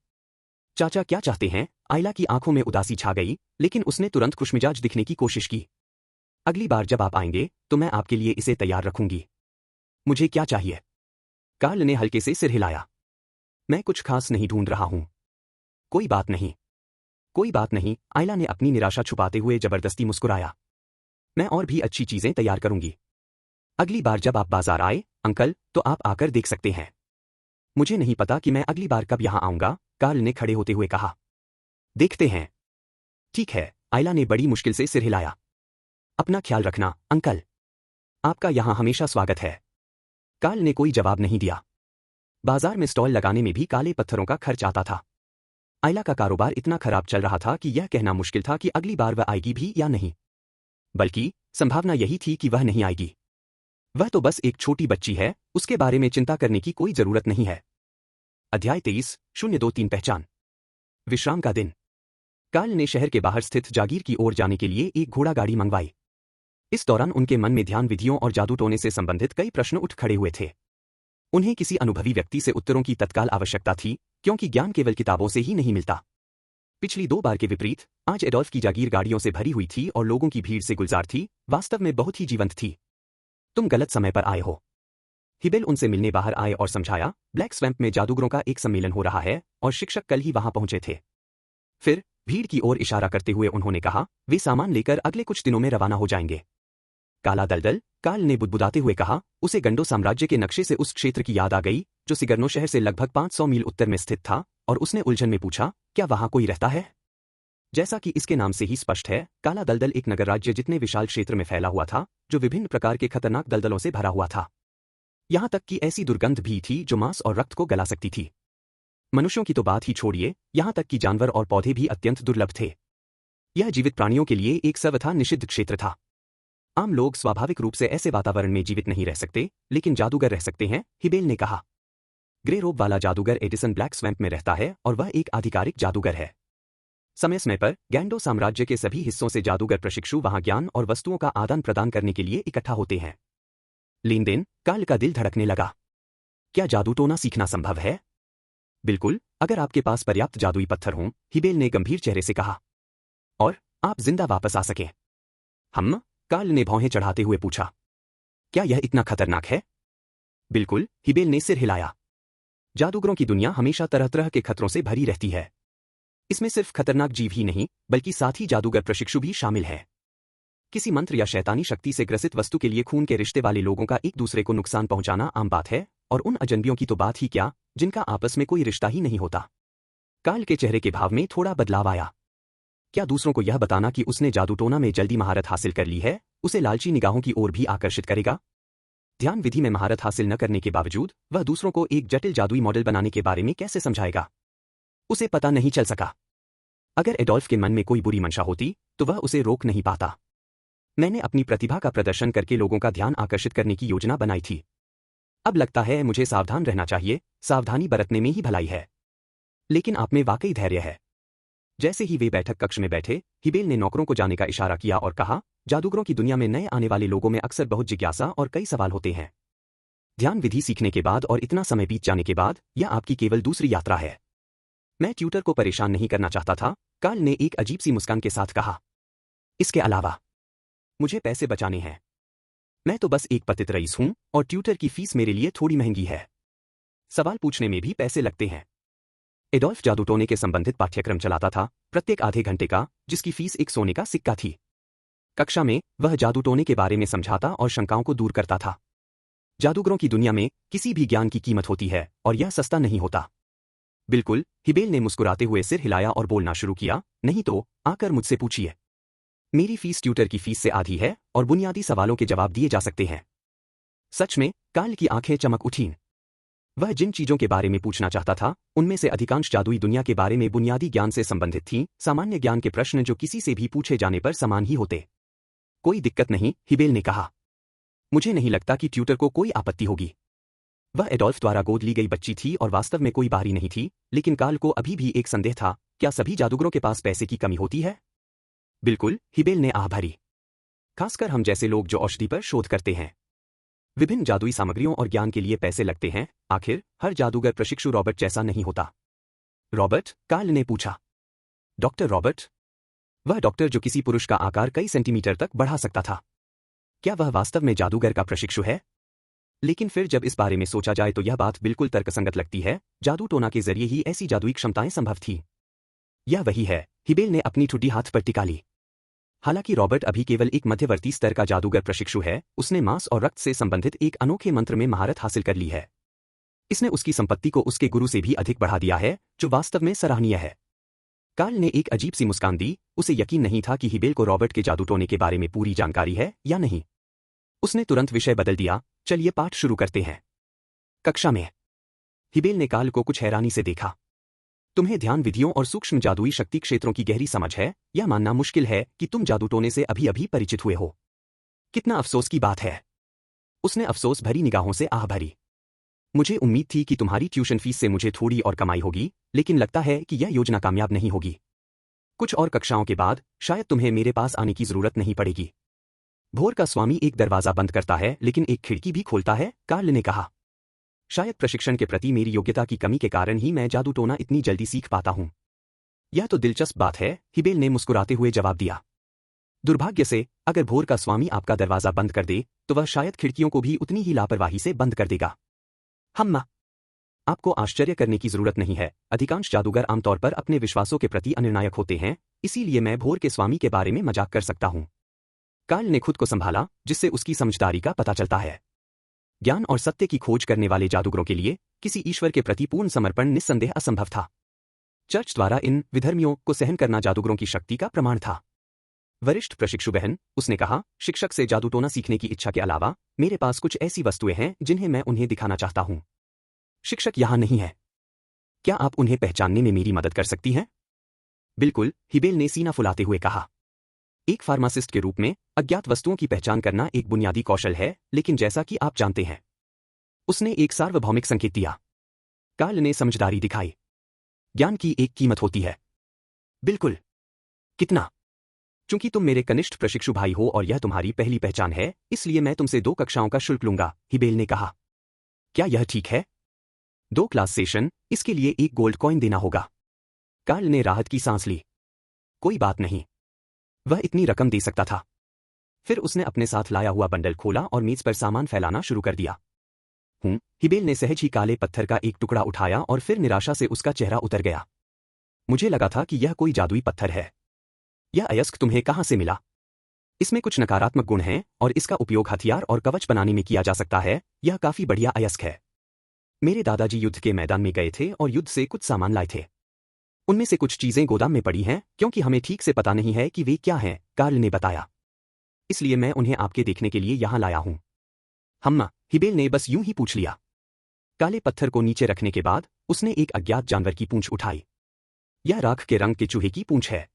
चाचा क्या चाहते हैं? अयाला की आंखों में उदासी छा गई, लेकिन उसने तुरंत खुशमिजाज दिखने की कोशिश की। अगली बार जब आप आएंगे, तो मैं आपके लिए इसे तैयार रखूंगी। मुझे क्या चाहिए? कार्ल ने हल्के से सिर हिलाया। मैं कुछ खास नहीं ढूंढ रहा हूं। कोई बात नहीं। कोई बात नहीं, अयाला ने अपनी निराशा छुपाते हुए जबरदस्ती मुस्कुराया। मैं और भी अच्छी चीजें तैयार करूंगी। अगली बार जब आप बाजार आए, अंकल, तो आप आकर देख सकते हैं। मुझे नहीं पता कि मैं अगली बार कब यहां आऊंगा, कार्ल ने खड़े होते हुए कहा। देखते हैं। ठीक है, अयाला ने बड़ी मुश्किल से सिर हिलाया। अपना ख्याल रखना, अंकल। आपका यहां हमेशा स्वागत है। कार्ल ने कोई जवाब नहीं दिया। बाजार में स्टॉल लगाने में भी काले पत्थरों का खर्च आता था। अयाला का कारोबार इतना खराब चल रहा था कि यह कहना मुश्किल था कि अगली बार वह आएगी भी या नहीं। बल्कि संभावना यही थी कि वह नहीं आएगी। वह तो बस एक छोटी बच्ची है, उसके बारे में चिंता करने की कोई जरूरत नहीं है। अध्याय 23:023 पहचान। विश्राम का दिन। कार्ल ने शहर के बाहर स्थित जागीर की ओर जाने के लिए एक घोड़ा गाड़ी मंगवाई। इस दौरान उनके मन में ध्यान विधियों और जादू टोने से संबंधित कई प्रश्न उठ खड़े हुए थे। उन्हें किसी अनुभवी व्यक्ति से उत्तरों की तत्काल आवश्यकता थी, क्योंकि ज्ञान केवल किताबों से ही नहीं मिलता। पिछली 2 बार के विपरीत, आज एडोल्फ की जागीर गाड़ियों से भरी हुई थी और लोगों की भीड़ से गुलजार थी, वास्तव में बहुत ही जीवंत थी। तुम गलत समय पर आए हो। हिबेल उनसे मिलने बाहर आए और समझाया, ब्लैक स्वैम्प में जादूगरों का एक सम्मेलन हो रहा है और शिक्षक कल ही वहां पहुंचे थे। फिर भीड़ की ओर इशारा करते हुए उन्होंने कहा, वे सामान लेकर अगले कुछ दिनों में रवाना हो जाएंगे। काला दलदल, कार्ल ने बुदबुदाते हुए कहा, उसे गंडो साम्राज्य के नक्शे से उस क्षेत्र की याद आ गई, जो सिगर्नो शहर से लगभग 500 मील उत्तर में स्थित था, और उसने उलझन में पूछा, क्या वहां कोई रहता है? जैसा कि इसके नाम से ही स्पष्ट है, काला दलदल एक नगर राज्य जितने विशाल क्षेत्र में फैला हुआ था, जो विभिन्न प्रकार के खतरनाक दलदलों से भरा हुआ था। यहां तक कि ऐसी दुर्गंध भी थी जो मांस और रक्त को गला सकती थी। मनुष्यों की तो बात ही छोड़िए, यहां तक कि जानवर और पौधे भी अत्यंत दुर्लभ थे। यह जीवित प्राणियों के लिए एक सर्वथा निषिद्ध क्षेत्र था। आम लोग स्वाभाविक रूप से ऐसे वातावरण में जीवित नहीं रह सकते, लेकिन जादूगर रह सकते हैं, हिबेल ने कहा। ग्रे रोब वाला जादूगर एडिसन ब्लैक स्वैम्प में रहता है और वह एक आधिकारिक जादूगर है। समय समय पर गैंडो साम्राज्य के सभी हिस्सों से जादूगर प्रशिक्षु वहां ज्ञान और वस्तुओं का आदान प्रदान करने के लिए इकट्ठा होते हैं। लेन देन, कार्ल का दिल धड़कने लगा। क्या जादू टोना सीखना संभव है? बिल्कुल, अगर आपके पास पर्याप्त जादुई पत्थर हों, हिबेल ने गंभीर चेहरे से कहा। और आप जिंदा वापस आ सकें। हम? कार्ल ने भौहें चढ़ाते हुए पूछा। क्या यह इतना खतरनाक है? बिल्कुल, हिबेल ने सिर हिलाया। जादूगरों की दुनिया हमेशा तरह तरह के खतरों से भरी रहती है। इसमें सिर्फ खतरनाक जीव ही नहीं, बल्कि साथ ही जादूगर प्रशिक्षु भी शामिल है। किसी मंत्र या शैतानी शक्ति से ग्रसित वस्तु के लिए खून के रिश्ते वाले लोगों का एक दूसरे को नुकसान पहुंचाना आम बात है, और उन अजनबियों की तो बात ही क्या, जिनका आपस में कोई रिश्ता ही नहीं होता। कार्ल के चेहरे के भाव में थोड़ा बदलाव आया। क्या दूसरों को यह बताना कि उसने जादूटोना में जल्दी महारत हासिल कर ली है, उसे लालची निगाहों की ओर भी आकर्षित करेगा? ध्यान विधि में महारत हासिल न करने के बावजूद वह दूसरों को एक जटिल जादुई मॉडल बनाने के बारे में कैसे समझाएगा? उसे पता नहीं चल सका। अगर एडोल्फ के मन में कोई बुरी मंशा होती, तो वह उसे रोक नहीं पाता। मैंने अपनी प्रतिभा का प्रदर्शन करके लोगों का ध्यान आकर्षित करने की योजना बनाई थी। अब लगता है मुझे सावधान रहना चाहिए, सावधानी बरतने में ही भलाई है। लेकिन आप में वाकई धैर्य है। जैसे ही वे बैठक कक्ष में बैठे, हिबेल ने नौकरों को जाने का इशारा किया और कहा, जादूगरों की दुनिया में नए आने वाले लोगों में अक्सर बहुत जिज्ञासा और कई सवाल होते हैं। ध्यान विधि सीखने के बाद और इतना समय बीत जाने के बाद यह आपकी केवल दूसरी यात्रा है। मैं ट्यूटर को परेशान नहीं करना चाहता था, कार्ल ने एक अजीब सी मुस्कान के साथ कहा। इसके अलावा मुझे पैसे बचाने हैं। मैं तो बस एक पतित रईस हूं और ट्यूटर की फीस मेरे लिए थोड़ी महंगी है। सवाल पूछने में भी पैसे लगते हैं। एडोल्फ जादूटोने के संबंधित पाठ्यक्रम चलाता था, प्रत्येक आधे घंटे का, जिसकी फीस एक सोने का सिक्का थी। कक्षा में वह जादूटोने के बारे में समझाता और शंकाओं को दूर करता था। जादूगरों की दुनिया में किसी भी ज्ञान की कीमत होती है और यह सस्ता नहीं होता। बिल्कुल, हिबेल ने मुस्कुराते हुए सिर हिलाया और बोलना शुरू किया, नहीं तो आकर मुझसे पूछिए। मेरी फीस ट्यूटर की फीस से आधी है और बुनियादी सवालों के जवाब दिए जा सकते हैं। सच में, कार्ल की आंखें चमक उठीं। वह जिन चीजों के बारे में पूछना चाहता था, उनमें से अधिकांश जादुई दुनिया के बारे में बुनियादी ज्ञान से संबंधित थीं, सामान्य ज्ञान के प्रश्न जो किसी से भी पूछे जाने पर समान ही होते। कोई दिक्कत नहीं, हिबेल ने कहा। मुझे नहीं लगता कि ट्यूटर को कोई आपत्ति होगी। वह एडोल्फ द्वारा गोद ली गई बच्ची थी और वास्तव में कोई बाहरी नहीं थी, लेकिन कार्ल को अभी भी एक संदेह था, क्या सभी जादूगरों के पास पैसे की कमी होती है? बिल्कुल, हिबेल ने आह भरी। खासकर हम जैसे लोग जो औषधि पर शोध करते हैं। विभिन्न जादुई सामग्रियों और ज्ञान के लिए पैसे लगते हैं। आखिर हर जादूगर प्रशिक्षु रॉबर्ट जैसा नहीं होता। रॉबर्ट? कार्ल ने पूछा। Doctor Robert? वह डॉक्टर जो किसी पुरुष का आकार कई सेंटीमीटर तक बढ़ा सकता था। क्या वह वास्तव में जादूगर का प्रशिक्षु है? लेकिन फिर जब इस बारे में सोचा जाए तो यह बात बिल्कुल तर्कसंगत लगती है। जादू टोना के जरिए ही ऐसी जादुई क्षमताएं संभव थी। यह वही है, हिबेल ने अपनी ठुड्डी हाथ पर टिका ली। हालांकि रॉबर्ट अभी केवल एक मध्यवर्ती स्तर का जादूगर प्रशिक्षु है, उसने मांस और रक्त से संबंधित एक अनोखे मंत्र में महारत हासिल कर ली है। इसने उसकी संपत्ति को उसके गुरु से भी अधिक बढ़ा दिया है, जो वास्तव में सराहनीय है। कार्ल ने एक अजीब सी मुस्कान दी। उसे यकीन नहीं था कि हिबेल को रॉबर्ट के जादूटोने के बारे में पूरी जानकारी है या नहीं। उसने तुरंत विषय बदल दिया, चलिए पाठ शुरू करते हैं। कक्षा में हिबेल ने कार्ल को कुछ हैरानी से देखा। तुम्हें ध्यान विधियों और सूक्ष्म जादुई शक्ति क्षेत्रों की गहरी समझ है, यह मानना मुश्किल है कि तुम जादूटोने से अभी अभी परिचित हुए हो। कितना अफसोस की बात है। उसने अफसोस भरी निगाहों से आह भरी। मुझे उम्मीद थी कि तुम्हारी ट्यूशन फीस से मुझे थोड़ी और कमाई होगी, लेकिन लगता है कि यह योजना कामयाब नहीं होगी। कुछ और कक्षाओं के बाद शायद तुम्हें मेरे पास आने की जरूरत नहीं पड़ेगी। भोर का स्वामी एक दरवाजा बंद करता है लेकिन एक खिड़की भी खोलता है, कार्ल ने कहा। शायद प्रशिक्षण के प्रति मेरी योग्यता की कमी के कारण ही मैं जादू टोना इतनी जल्दी सीख पाता हूं। यह तो दिलचस्प बात है, हिबेल ने मुस्कुराते हुए जवाब दिया। दुर्भाग्य से, अगर भोर का स्वामी आपका दरवाजा बंद कर दे, तो वह शायद खिड़कियों को भी उतनी ही लापरवाही से बंद कर देगा। हम्मा, आपको आश्चर्य करने की जरूरत नहीं है। अधिकांश जादूगर आमतौर पर अपने विश्वासों के प्रति अनिर्णायक होते हैं, इसीलिए मैं भोर के स्वामी के बारे में मजाक कर सकता हूं। कार्ल ने खुद को संभाला, जिससे उसकी समझदारी का पता चलता है। ज्ञान और सत्य की खोज करने वाले जादूगरों के लिए किसी ईश्वर के प्रति पूर्ण समर्पण निस्संदेह असंभव था। चर्च द्वारा इन विधर्मियों को सहन करना जादूगरों की शक्ति का प्रमाण था। वरिष्ठ प्रशिक्षु बहन, उसने कहा, शिक्षक से जादूटोना सीखने की इच्छा के अलावा मेरे पास कुछ ऐसी वस्तुएं हैं जिन्हें मैं उन्हें दिखाना चाहता हूं। शिक्षक यहां नहीं है। क्या आप उन्हें पहचानने में मेरी मदद कर सकती हैं? बिल्कुल, हिबेल ने सीना फुलाते हुए कहा। एक फार्मासिस्ट के रूप में अज्ञात वस्तुओं की पहचान करना एक बुनियादी कौशल है, लेकिन जैसा कि आप जानते हैं। उसने एक सार्वभौमिक संकेत दिया। कार्ल ने समझदारी दिखाई। ज्ञान की एक कीमत होती है। बिल्कुल। कितना? चूंकि तुम मेरे कनिष्ठ प्रशिक्षु भाई हो और यह तुम्हारी पहली पहचान है, इसलिए मैं तुमसे 2 कक्षाओं का शुल्क लूंगा, हिबेल ने कहा। क्या यह ठीक है? 2 क्लास सेशन, इसके लिए 1 गोल्ड कॉइन देना होगा। कार्ल ने राहत की सांस ली। कोई बात नहीं। वह इतनी रकम दे सकता था। फिर उसने अपने साथ लाया हुआ बंडल खोला और मेज पर सामान फैलाना शुरू कर दिया। हिबेल ने सहज ही काले पत्थर का एक टुकड़ा उठाया और फिर निराशा से उसका चेहरा उतर गया। मुझे लगा था कि यह कोई जादुई पत्थर है। यह अयस्क तुम्हें कहां से मिला? इसमें कुछ नकारात्मक गुण हैं और इसका उपयोग हथियार और कवच बनाने में किया जा सकता है। यह काफी बढ़िया अयस्क है। मेरे दादाजी युद्ध के मैदान में गए थे और युद्ध से कुछ सामान लाए थे। उनमें से कुछ चीजें गोदाम में पड़ी हैं, क्योंकि हमें ठीक से पता नहीं है कि वे क्या हैं, कार्ल ने बताया। इसलिए मैं उन्हें आपके देखने के लिए यहां लाया हूं। हम्मा, हिबेल ने बस यूं ही पूछ लिया। काले पत्थर को नीचे रखने के बाद उसने एक अज्ञात जानवर की पूंछ उठाई। यह राख के रंग के चूहे की पूंछ है।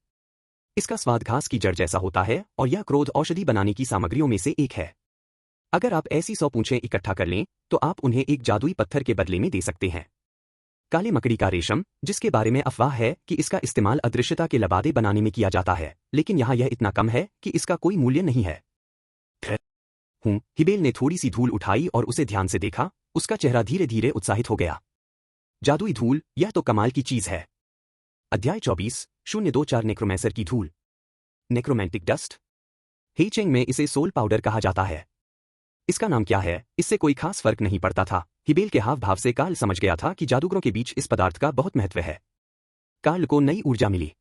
इसका स्वाद घास की जड़ जैसा होता है और यह क्रोध औषधि बनाने की सामग्रियों में से एक है। अगर आप ऐसी 100 पूंछें इकट्ठा कर लें, तो आप उन्हें एक जादुई पत्थर के बदले में दे सकते हैं। काले मकड़ी का रेशम, जिसके बारे में अफवाह है कि इसका इस्तेमाल अदृश्यता के लबादे बनाने में किया जाता है, लेकिन यहां यह इतना कम है कि इसका कोई मूल्य नहीं है। हिबेल ने थोड़ी सी धूल उठाई और उसे ध्यान से देखा। उसका चेहरा धीरे धीरे उत्साहित हो गया। जादुई धूल, यह तो कमाल की चीज है। अध्याय 24, 024 नेक्रोमैंसर की धूल। नेक्रोमैंटिक डस्ट। हेचेंग में इसे सोल पाउडर कहा जाता है। इसका नाम क्या है, इससे कोई खास फर्क नहीं पड़ता था। हिबेल के हाव भाव से कार्ल समझ गया था कि जादूगरों के बीच इस पदार्थ का बहुत महत्व है। कार्ल को नई ऊर्जा मिली।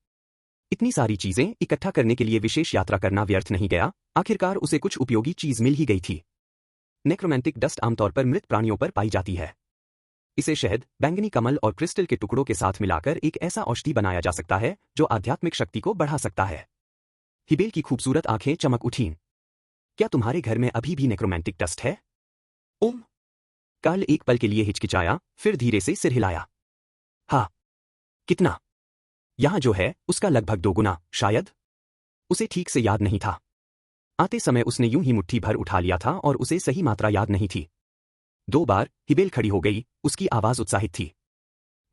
इतनी सारी चीजें इकट्ठा करने के लिए विशेष यात्रा करना व्यर्थ नहीं गया। आखिरकार उसे कुछ उपयोगी चीज मिल ही गई थी। नेक्रोमैंटिक डस्ट आमतौर पर मृत प्राणियों पर पाई जाती है। इसे शहद, बैंगनी कमल और क्रिस्टल के टुकड़ों के साथ मिलाकर एक ऐसा औषधि बनाया जा सकता है जो आध्यात्मिक शक्ति को बढ़ा सकता है। हिबेल की खूबसूरत आंखें चमक उठीं। क्या तुम्हारे घर में अभी भी नेक्रोमैंटिक डस्ट है? ओम। कार्ल एक पल के लिए हिचकिचाया, फिर धीरे से सिर हिलाया। हाँ। कितना? यहां जो है उसका लगभग 2 गुना, शायद। उसे ठीक से याद नहीं था। आते समय उसने यूं ही मुट्ठी भर उठा लिया था और उसे सही मात्रा याद नहीं थी। 2 बार। हिबेल खड़ी हो गई, उसकी आवाज उत्साहित थी।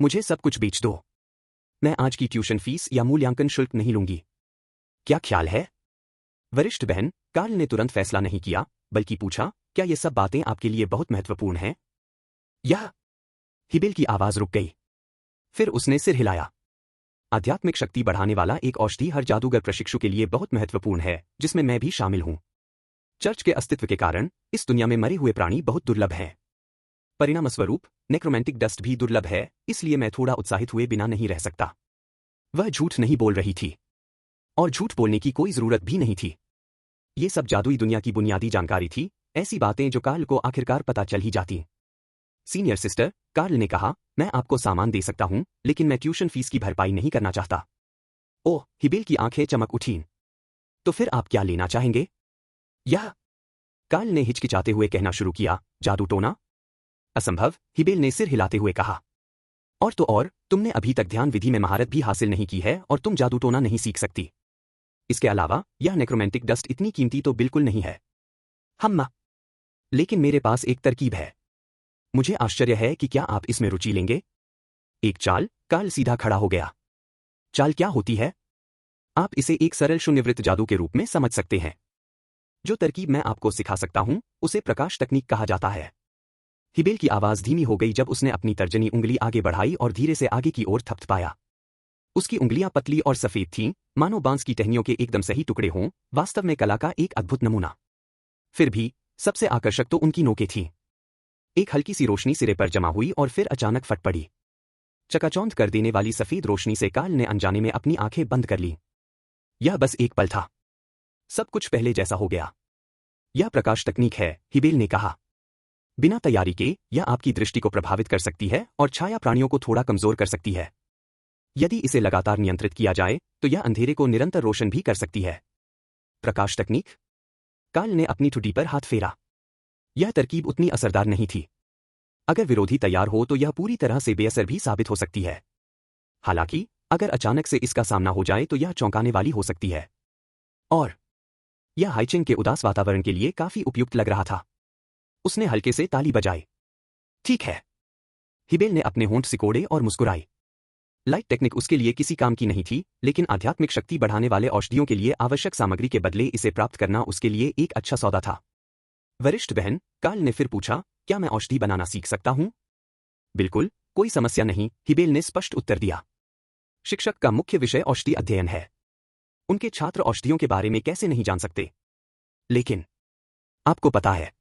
मुझे सब कुछ बेच दो। मैं आज की ट्यूशन फीस या मूल्यांकन शुल्क नहीं लूंगी। क्या ख्याल है? वरिष्ठ बहन। कार्ल ने तुरंत फैसला नहीं किया, बल्कि पूछा, क्या ये सब बातें आपके लिए बहुत महत्वपूर्ण हैं? यह। हिबेल की आवाज रुक गई। फिर उसने सिर हिलाया। आध्यात्मिक शक्ति बढ़ाने वाला एक औषधि हर जादूगर प्रशिक्षु के लिए बहुत महत्वपूर्ण है, जिसमें मैं भी शामिल हूं। चर्च के अस्तित्व के कारण इस दुनिया में मरे हुए प्राणी बहुत दुर्लभ हैं। परिणामस्वरूप नेक्रोमैंटिक डस्ट भी दुर्लभ है, इसलिए मैं थोड़ा उत्साहित हुए बिना नहीं रह सकता। वह झूठ नहीं बोल रही थी। और झूठ बोलने की कोई जरूरत भी नहीं थी। ये सब जादुई दुनिया की बुनियादी जानकारी थी, ऐसी बातें जो कार्ल को आखिरकार पता चल ही जाती। सीनियर सिस्टर, कार्ल ने कहा, मैं आपको सामान दे सकता हूं, लेकिन मैं ट्यूशन फीस की भरपाई नहीं करना चाहता। ओह, हिबेल की आंखें चमक उठीं। तो फिर आप क्या लेना चाहेंगे? यह। कार्ल ने हिचकिचाते हुए कहना शुरू किया, जादू टोना? असंभव, हिबेल ने सिर हिलाते हुए कहा। और तो और, तुमने अभी तक ध्यान विधि में महारत भी हासिल नहीं की है और तुम जादू टोना नहीं सीख सकती। इसके अलावा यह नेक्रोमैंटिक डस्ट इतनी कीमती तो बिल्कुल नहीं है। हम्मा। लेकिन मेरे पास एक तरकीब है। मुझे आश्चर्य है कि क्या आप इसमें रुचि लेंगे? एक चाल। कार्ल सीधा खड़ा हो गया। चाल क्या होती है? आप इसे एक सरल शून्यवृत्त जादू के रूप में समझ सकते हैं। जो तरकीब मैं आपको सिखा सकता हूं, उसे प्रकाश तकनीक कहा जाता है। हिबेल की आवाज धीमी हो गई जब उसने अपनी तर्जनी उंगली आगे बढ़ाई और धीरे से आगे की ओर थपथपाया। उसकी उंगलियां पतली और सफेद थीं, मानो बांस की टहनियों के एकदम सही टुकड़े हों, वास्तव में कला का एक अद्भुत नमूना। फिर भी सबसे आकर्षक तो उनकी नोकें थीं। एक हल्की सी रोशनी सिरे पर जमा हुई और फिर अचानक फट पड़ी। चकाचौंध कर देने वाली सफेद रोशनी से कार्ल ने अनजाने में अपनी आंखें बंद कर लीं। यह बस एक पल था। सब कुछ पहले जैसा हो गया। यह प्रकाश तकनीक है, हिबेल ने कहा। बिना तैयारी के यह आपकी दृष्टि को प्रभावित कर सकती है और छाया प्राणियों को थोड़ा कमजोर कर सकती है। यदि इसे लगातार नियंत्रित किया जाए तो यह अंधेरे को निरंतर रोशन भी कर सकती है। प्रकाश तकनीक? कार्ल ने अपनी ठुड्डी पर हाथ फेरा। यह तरकीब उतनी असरदार नहीं थी। अगर विरोधी तैयार हो तो यह पूरी तरह से बेअसर भी साबित हो सकती है। हालांकि अगर अचानक से इसका सामना हो जाए तो यह चौंकाने वाली हो सकती है। और यह हाइचिंग के उदास वातावरण के लिए काफी उपयुक्त लग रहा था। उसने हल्के से ताली बजाई। ठीक है। हिबेल ने अपने होंठ सिकोड़े और मुस्कुराई। लाइट टेक्निक उसके लिए किसी काम की नहीं थी, लेकिन आध्यात्मिक शक्ति बढ़ाने वाले औषधियों के लिए आवश्यक सामग्री के बदले इसे प्राप्त करना उसके लिए एक अच्छा सौदा था। वरिष्ठ बहन, कार्ल ने फिर पूछा, क्या मैं औषधि बनाना सीख सकता हूं? बिल्कुल, कोई समस्या नहीं, हिबेल ने स्पष्ट उत्तर दिया। शिक्षक का मुख्य विषय औषधि अध्ययन है। उनके छात्र औषधियों के बारे में कैसे नहीं जान सकते? लेकिन आपको पता है,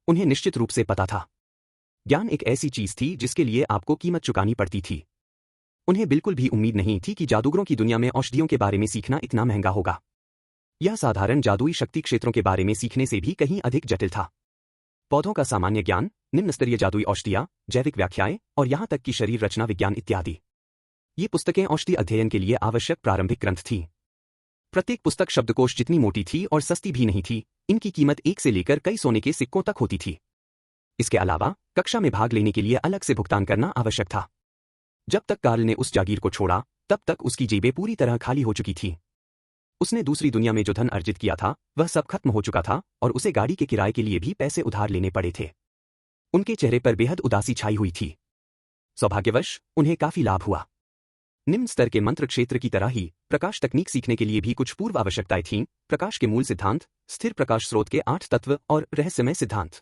उन्हें निश्चित रूप से पता था। ज्ञान एक ऐसी चीज थी जिसके लिए आपको कीमत चुकानी पड़ती थी। उन्हें बिल्कुल भी उम्मीद नहीं थी कि जादूगरों की दुनिया में औषधियों के बारे में सीखना इतना महंगा होगा। यह साधारण जादुई शक्ति क्षेत्रों के बारे में सीखने से भी कहीं अधिक जटिल था। पौधों का सामान्य ज्ञान, निम्न स्तरीय जादुई औषधियां, जैविक व्याख्याएं और यहां तक कि शरीर रचना विज्ञान इत्यादि। ये पुस्तकें औषधि अध्ययन के लिए आवश्यक प्रारंभिक ग्रंथ थीं। प्रत्येक पुस्तक शब्दकोश जितनी मोटी थी और सस्ती भी नहीं थी, इनकी कीमत 1 से लेकर कई सोने के सिक्कों तक होती थी। इसके अलावा कक्षा में भाग लेने के लिए अलग से भुगतान करना आवश्यक था। जब तक कार्ल ने उस जागीर को छोड़ा, तब तक उसकी जेबें पूरी तरह खाली हो चुकी थीं। उसने दूसरी दुनिया में जो धन अर्जित किया था, वह सब खत्म हो चुका था और उसे गाड़ी के किराए के लिए भी पैसे उधार लेने पड़े थे। उनके चेहरे पर बेहद उदासी छाई हुई थी। सौभाग्यवश उन्हें काफी लाभ हुआ। निम्न स्तर के मंत्र क्षेत्र की तरह ही प्रकाश तकनीक सीखने के लिए भी कुछ पूर्व आवश्यकताएं थीं, प्रकाश के मूल सिद्धांत, स्थिर प्रकाश स्रोत के 8 तत्व और रहस्यमय सिद्धांत।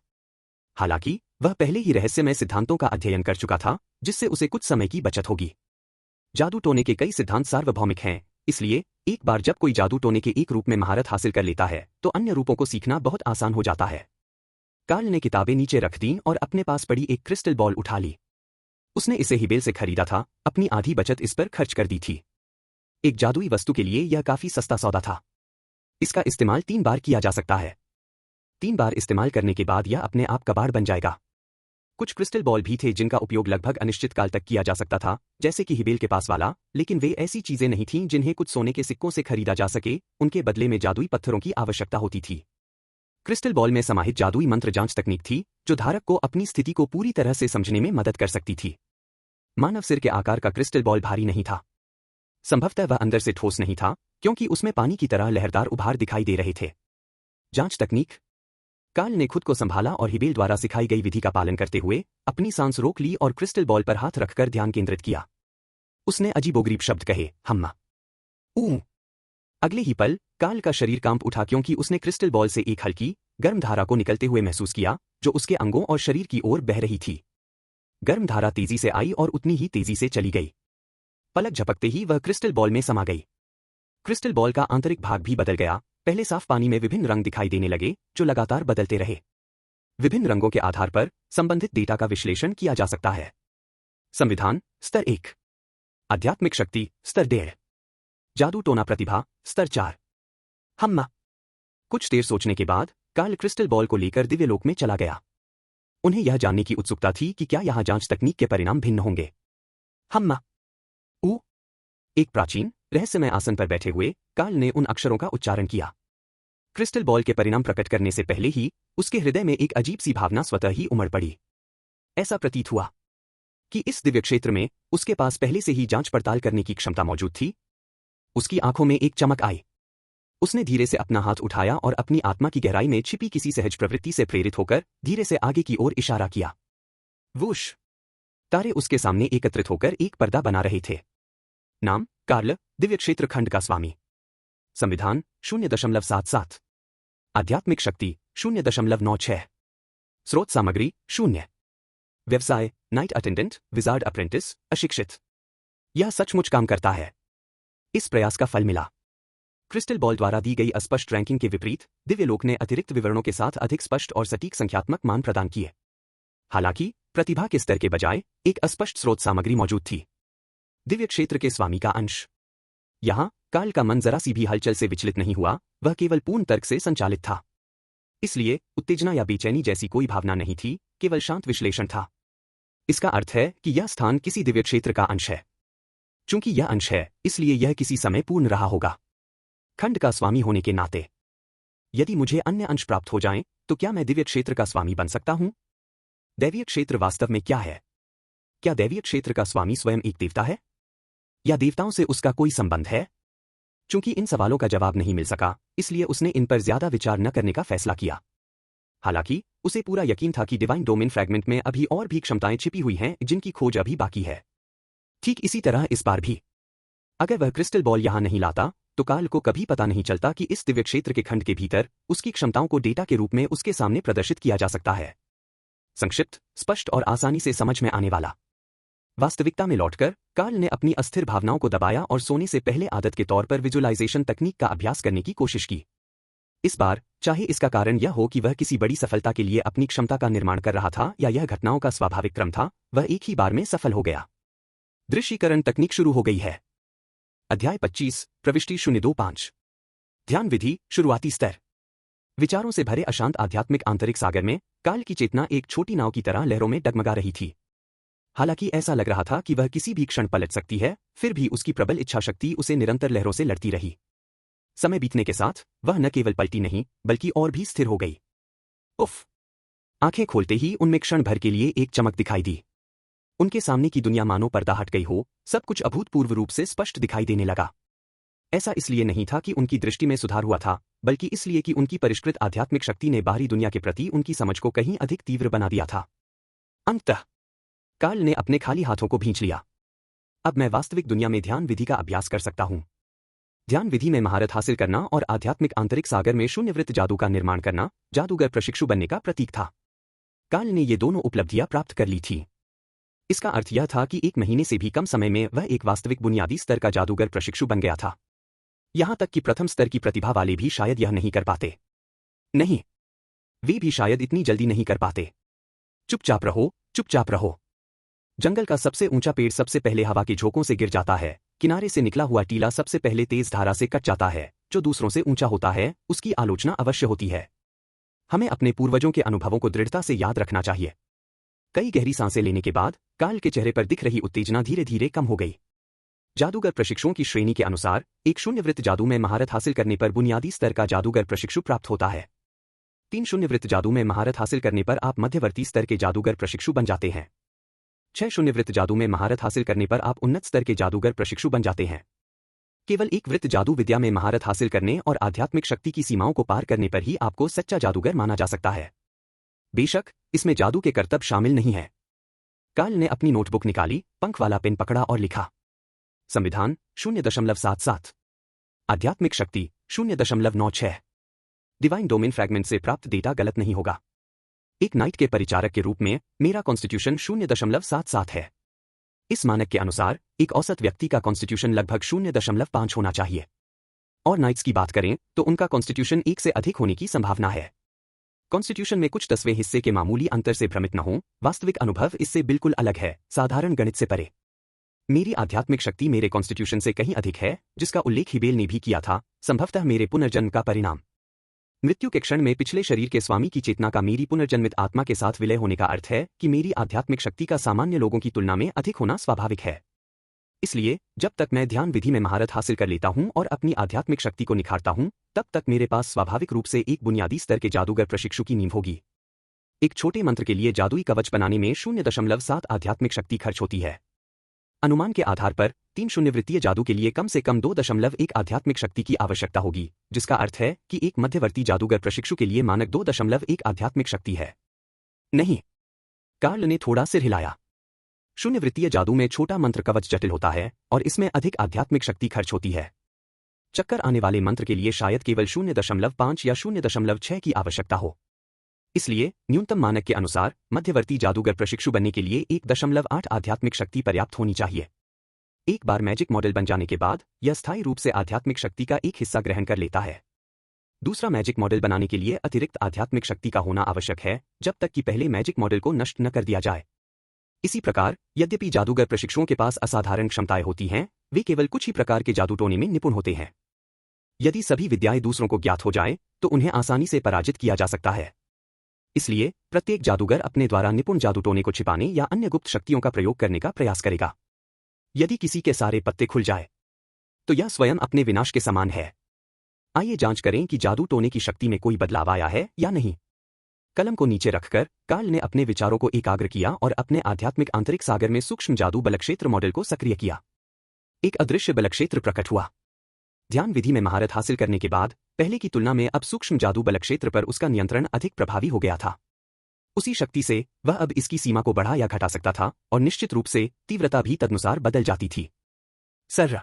हालांकि वह पहले ही रहस्यमय सिद्धांतों का अध्ययन कर चुका था, जिससे उसे कुछ समय की बचत होगी। जादू टोने के कई सिद्धांत सार्वभौमिक हैं, इसलिए एक बार जब कोई जादू टोने के एक रूप में महारत हासिल कर लेता है तो अन्य रूपों को सीखना बहुत आसान हो जाता है। कार्ल ने किताबें नीचे रख दी और अपने पास पड़ी एक क्रिस्टल बॉल उठा ली। उसने इसे हिबेल से खरीदा था, अपनी आधी बचत इस पर खर्च कर दी थी। एक जादुई वस्तु के लिए यह काफी सस्ता सौदा था। इसका इस्तेमाल 3 बार किया जा सकता है। 3 बार इस्तेमाल करने के बाद यह अपने आप कबाड़ बन जाएगा। कुछ क्रिस्टल बॉल भी थे जिनका उपयोग लगभग अनिश्चित काल तक किया जा सकता था, जैसे कि हिबेल के पास वाला, लेकिन वे ऐसी चीजें नहीं थीं जिन्हें कुछ सोने के सिक्कों से खरीदा जा सके, उनके बदले में जादुई पत्थरों की आवश्यकता होती थी। क्रिस्टल बॉल में समाहित जादुई मंत्र जांच तकनीक थी, जो धारक को अपनी स्थिति को पूरी तरह से समझने में मदद कर सकती थी। मानव सिर के आकार का क्रिस्टल बॉल भारी नहीं था। संभवतः वह अंदर से ठोस नहीं था, क्योंकि उसमें पानी की तरह लहरदार उभार दिखाई दे रहे थे। जांच तकनीक। कार्ल ने खुद को संभाला और हिबेल द्वारा सिखाई गई विधि का पालन करते हुए अपनी सांस रोक ली और क्रिस्टल बॉल पर हाथ रखकर ध्यान केंद्रित किया। उसने अजीबोगरीब शब्द कहे, हम्मा, ऊ। अगले ही पल कार्ल का शरीर कांप उठा, क्योंकि उसने क्रिस्टल बॉल से एक हल्की गर्म धारा को निकलते हुए महसूस किया, जो उसके अंगों और शरीर की ओर बह रही थी। गर्म धारा तेजी से आई और उतनी ही तेजी से चली गई। पलक झपकते ही वह क्रिस्टल बॉल में समा गई। क्रिस्टल बॉल का आंतरिक भाग भी बदल गया। पहले साफ पानी में विभिन्न रंग दिखाई देने लगे, जो लगातार बदलते रहे। विभिन्न रंगों के आधार पर संबंधित डेटा का विश्लेषण किया जा सकता है। संविधान स्तर 1, आध्यात्मिक शक्ति स्तर 1.5, जादू टोना प्रतिभा स्तर 4। हम्मा। कुछ देर सोचने के बाद कार्ल क्रिस्टल बॉल को लेकर दिव्यलोक में चला गया। उन्हें यह जानने की उत्सुकता थी कि क्या यहां जांच तकनीक के परिणाम भिन्न होंगे। हम्मा, ऊ। एक प्राचीन रहस्यमय आसन पर बैठे हुए कार्ल ने उन अक्षरों का उच्चारण किया। क्रिस्टल बॉल के परिणाम प्रकट करने से पहले ही उसके हृदय में एक अजीब सी भावना स्वतः ही उमड़ पड़ी। ऐसा प्रतीत हुआ कि इस दिव्य क्षेत्र में उसके पास पहले से ही जांच पड़ताल करने की क्षमता मौजूद थी। उसकी आंखों में एक चमक आई। उसने धीरे से अपना हाथ उठाया और अपनी आत्मा की गहराई में छिपी किसी सहज प्रवृत्ति से प्रेरित होकर धीरे से आगे की ओर इशारा किया। वूश। तारे उसके सामने एकत्रित होकर एक पर्दा बना रहे थे। नाम कार्ल, दिव्य क्षेत्र खंड का स्वामी। संविधान 0.77, आध्यात्मिक शक्ति 0.96, स्रोत सामग्री 0, व्यवसाय नाइट अटेंडेंट, विजार्ड अप्रेंटिस, अशिक्षित। यह सचमुच काम करता है। इस प्रयास का फल मिला। क्रिस्टल बॉल द्वारा दी गई अस्पष्ट रैंकिंग के विपरीत दिव्यलोक ने अतिरिक्त विवरणों के साथ अधिक स्पष्ट और सटीक संख्यात्मक मान प्रदान किए। हालांकि प्रतिभा के स्तर के बजाय एक अस्पष्ट स्रोत सामग्री मौजूद थी। दिव्य क्षेत्र के स्वामी का अंश। यहां कार्ल का मन जरा सी भी हलचल से विचलित नहीं हुआ, वह केवल पूर्ण तर्क से संचालित था। इसलिए उत्तेजना या बेचैनी जैसी कोई भावना नहीं थी, केवल शांत विश्लेषण था। इसका अर्थ है कि यह स्थान किसी दिव्य क्षेत्र का अंश है। चूंकि यह अंश है, इसलिए यह किसी समय पूर्ण रहा होगा। खंड का स्वामी होने के नाते यदि मुझे अन्य अंश प्राप्त हो जाएं, तो क्या मैं दिव्य क्षेत्र का स्वामी बन सकता हूं? दैवीय क्षेत्र वास्तव में क्या है? क्या दैवीय क्षेत्र का स्वामी स्वयं एक देवता है, या देवताओं से उसका कोई संबंध है? चूंकि इन सवालों का जवाब नहीं मिल सका, इसलिए उसने इन पर ज्यादा विचार न करने का फैसला किया। हालांकि उसे पूरा यकीन था कि डिवाइन डोमेन फ्रैगमेंट में अभी और भी क्षमताएं छिपी हुई हैं जिनकी खोज अभी बाकी है। ठीक इसी तरह इस बार भी अगर वह क्रिस्टल बॉल यहां नहीं लाता, तो कार्ल को कभी पता नहीं चलता कि इस दिव्य क्षेत्र के खंड के भीतर उसकी क्षमताओं को डेटा के रूप में उसके सामने प्रदर्शित किया जा सकता है। संक्षिप्त, स्पष्ट और आसानी से समझ में आने वाला। वास्तविकता में लौटकर कार्ल ने अपनी अस्थिर भावनाओं को दबाया और सोने से पहले आदत के तौर पर विजुअलाइजेशन तकनीक का अभ्यास करने की कोशिश की। इस बार चाहे इसका कारण यह हो कि वह किसी बड़ी सफलता के लिए अपनी क्षमता का निर्माण कर रहा था या यह घटनाओं का स्वाभाविक क्रम था, वह एक ही बार में सफल हो गया। दृश्यीकरण तकनीक शुरू हो गई है। अध्याय 25, प्रविष्टि 025। ध्यान विधि, शुरुआती स्तर। विचारों से भरे अशांत आध्यात्मिक आंतरिक सागर में कार्ल की चेतना एक छोटी नाव की तरह लहरों में डगमगा रही थी। हालांकि ऐसा लग रहा था कि वह किसी भी क्षण पलट सकती है, फिर भी उसकी प्रबल इच्छा शक्ति उसे निरंतर लहरों से लड़ती रही। समय बीतने के साथ वह न केवल पलटी नहीं, बल्कि और भी स्थिर हो गई। उफ! आंखें खोलते ही उनमें क्षण भर के लिए एक चमक दिखाई दी। उनके सामने की दुनिया मानो पर्दा हट गई हो, सब कुछ अभूतपूर्व रूप से स्पष्ट दिखाई देने लगा। ऐसा इसलिए नहीं था कि उनकी दृष्टि में सुधार हुआ था, बल्कि इसलिए कि उनकी परिष्कृत आध्यात्मिक शक्ति ने बाहरी दुनिया के प्रति उनकी समझ को कहीं अधिक तीव्र बना दिया था। अंततः कार्ल ने अपने खाली हाथों को भींच लिया। अब मैं वास्तविक दुनिया में ध्यान विधि का अभ्यास कर सकता हूं। ध्यान विधि में महारत हासिल करना और आध्यात्मिक आंतरिक सागर में शून्यवृत्त जादू का निर्माण करना जादूगर प्रशिक्षु बनने का प्रतीक था। कार्ल ने ये दोनों उपलब्धियां प्राप्त कर ली थी। इसका अर्थ यह था कि 1 महीने से भी कम समय में वह एक वास्तविक बुनियादी स्तर का जादूगर प्रशिक्षु बन गया था। यहां तक कि प्रथम स्तर की प्रतिभा वाले भी शायद यह नहीं कर पाते। नहीं, वे भी शायद इतनी जल्दी नहीं कर पाते। चुपचाप रहो, चुपचाप रहो। जंगल का सबसे ऊंचा पेड़ सबसे पहले हवा के झोंकों से गिर जाता है, किनारे से निकला हुआ टीला सबसे पहले तेज धारा से कट जाता है, जो दूसरों से ऊंचा होता है उसकी आलोचना अवश्य होती है। हमें अपने पूर्वजों के अनुभवों को दृढ़ता से याद रखना चाहिए। कई गहरी सांसें लेने के बाद कार्ल के चेहरे पर दिख रही उत्तेजना धीरे धीरे कम हो गई। जादूगर प्रशिक्षुओं की श्रेणी के अनुसार एक शून्यवृत्त जादू में महारत हासिल करने पर बुनियादी स्तर का जादूगर प्रशिक्षु प्राप्त होता है। 3 शून्यवृत्त जादू में महारत हासिल करने पर आप मध्यवर्ती स्तर के जादूगर प्रशिक्षु बन जाते हैं। 6 शून्यवृत्त जादू में महारत हासिल करने पर आप उन्नत स्तर के जादूगर प्रशिक्षु बन जाते हैं। केवल एक वृत्त जादू विद्या में महारत हासिल करने और आध्यात्मिक शक्ति की सीमाओं को पार करने पर ही आपको सच्चा जादूगर माना जा सकता है। बेशक इसमें जादू के करतब शामिल नहीं है। कार्ल ने अपनी नोटबुक निकाली, पंख वाला पेन पकड़ा और लिखा, संविधान 0.77, आध्यात्मिक शक्ति 0.96, डिवाइन डोमेन फ्रैगमेंट से प्राप्त डेटा गलत नहीं होगा। एक नाइट के परिचारक के रूप में मेरा कॉन्स्टिट्यूशन 0.77 है। इस मानक के अनुसार एक औसत व्यक्ति का कॉन्स्टिट्यूशन लगभग 0.5 होना चाहिए। और नाइट्स की बात करें तो उनका कॉन्स्टिट्यूशन 1 से अधिक होने की संभावना है। कॉन्स्टिट्यूशन में कुछ 10वें हिस्से के मामूली अंतर से भ्रमित न हो, वास्तविक अनुभव इससे बिल्कुल अलग है, साधारण गणित से परे। मेरी आध्यात्मिक शक्ति मेरे कॉन्स्टिट्यूशन से कहीं अधिक है, जिसका उल्लेख हिबेल ने भी किया था, संभवतः मेरे पुनर्जन्म का परिणाम। मृत्यु के क्षण में पिछले शरीर के स्वामी की चेतना का मेरी पुनर्जन्मित आत्मा के साथ विलय होने का अर्थ है कि मेरी आध्यात्मिक शक्ति का सामान्य लोगों की तुलना में अधिक होना स्वाभाविक है। इसलिए जब तक मैं ध्यान विधि में महारत हासिल कर लेता हूं और अपनी आध्यात्मिक शक्ति को निखारता हूं, तब तक मेरे पास स्वाभाविक रूप से एक बुनियादी स्तर के जादूगर प्रशिक्षु की नींव होगी। एक छोटे मंत्र के लिए जादुई कवच बनाने में 0.7 आध्यात्मिक शक्ति खर्च होती है। अनुमान के आधार पर 3 शून्यवृत्तीय जादू के लिए कम से कम 2.1 आध्यात्मिक शक्ति की आवश्यकता होगी, जिसका अर्थ है कि एक मध्यवर्ती जादूगर प्रशिक्षु के लिए मानक 2.1 आध्यात्मिक शक्ति है। नहीं, कार्ल ने थोड़ा सिर हिलाया। शून्यवृत्तीय जादू में छोटा मंत्र कवच जटिल होता है और इसमें अधिक आध्यात्मिक शक्ति खर्च होती है। चक्कर आने वाले मंत्र के लिए शायद केवल 0.5 या 0.6 की आवश्यकता हो। इसलिए न्यूनतम मानक के अनुसार मध्यवर्ती जादूगर प्रशिक्षु बनने के लिए 1.8 आध्यात्मिक शक्ति पर्याप्त होनी चाहिए। एक बार मैजिक मॉडल बन जाने के बाद यह स्थायी रूप से आध्यात्मिक शक्ति का एक हिस्सा ग्रहण कर लेता है। दूसरा मैजिक मॉडल बनाने के लिए अतिरिक्त आध्यात्मिक शक्ति का होना आवश्यक है, जब तक कि पहले मैजिक मॉडल को नष्ट न कर दिया जाए। इसी प्रकार यद्यपि जादूगर प्रशिक्षुओं के पास असाधारण क्षमताएं होती हैं, वे केवल कुछ ही प्रकार के जादू टोने में निपुण होते हैं। यदि सभी विद्याएं दूसरों को ज्ञात हो जाए तो उन्हें आसानी से पराजित किया जा सकता है। इसलिए प्रत्येक जादूगर अपने द्वारा निपुण जादू टोने को छिपाने या अन्य गुप्त शक्तियों का प्रयोग करने का प्रयास करेगा। यदि किसी के सारे पत्ते खुल जाए तो यह स्वयं अपने विनाश के समान है। आइए जांच करें कि जादू टोने की शक्ति में कोई बदलाव आया है या नहीं। कलम को नीचे रखकर कार्ल ने अपने विचारों को एकाग्र किया और अपने आध्यात्मिक आंतरिक सागर में सूक्ष्म जादू बलक्षेत्र मॉडल को सक्रिय किया। एक अदृश्य बलक्षेत्र प्रकट हुआ। ध्यान विधि में महारत हासिल करने के बाद पहले की तुलना में अब सूक्ष्म जादू बलक्षेत्र पर उसका नियंत्रण अधिक प्रभावी हो गया था। उसी शक्ति से वह अब इसकी सीमा को बढ़ा या घटा सकता था और निश्चित रूप से तीव्रता भी तदनुसार बदल जाती थी। सर,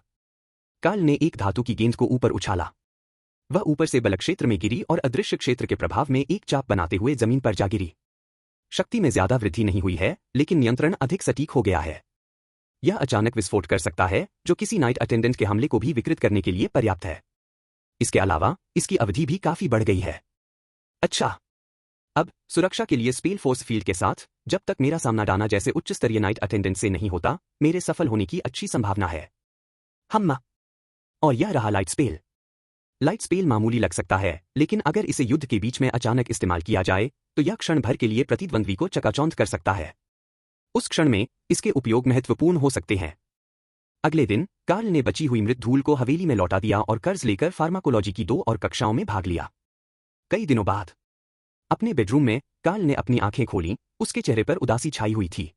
कार्ल ने एक धातु की गेंद को ऊपर उछाला। वह ऊपर से बलक्षेत्र में गिरी और अदृश्य क्षेत्र के प्रभाव में एक चाप बनाते हुए जमीन पर जा गिरी। शक्ति में ज्यादा वृद्धि नहीं हुई है, लेकिन नियंत्रण अधिक सटीक हो गया है। यह अचानक विस्फोट कर सकता है, जो किसी नाइट अटेंडेंट के हमले को भी विकृत करने के लिए पर्याप्त है। इसके अलावा इसकी अवधि भी काफी बढ़ गई है। अच्छा, अब सुरक्षा के लिए स्पेल फोर्स फील्ड के साथ जब तक मेरा सामना डाना जैसे उच्च स्तरीय नाइट अटेंडेंट से नहीं होता, मेरे सफल होने की अच्छी संभावना है। हम्मा, और यह रहा लाइट स्पेल। लाइट स्पेल मामूली लग सकता है, लेकिन अगर इसे युद्ध के बीच में अचानक इस्तेमाल किया जाए तो यह क्षण भर के लिए प्रतिद्वंद्वी को चकाचौंध कर सकता है। उस क्षण में इसके उपयोग महत्वपूर्ण हो सकते हैं। अगले दिन कार्ल ने बची हुई मृत धूल को हवेली में लौटा दिया और कर्ज लेकर फार्माकोलॉजी की 2 और कक्षाओं में भाग लिया। कई दिनों बाद अपने बेडरूम में कार्ल ने अपनी आंखें खोलीं, उसके चेहरे पर उदासी छाई हुई थी।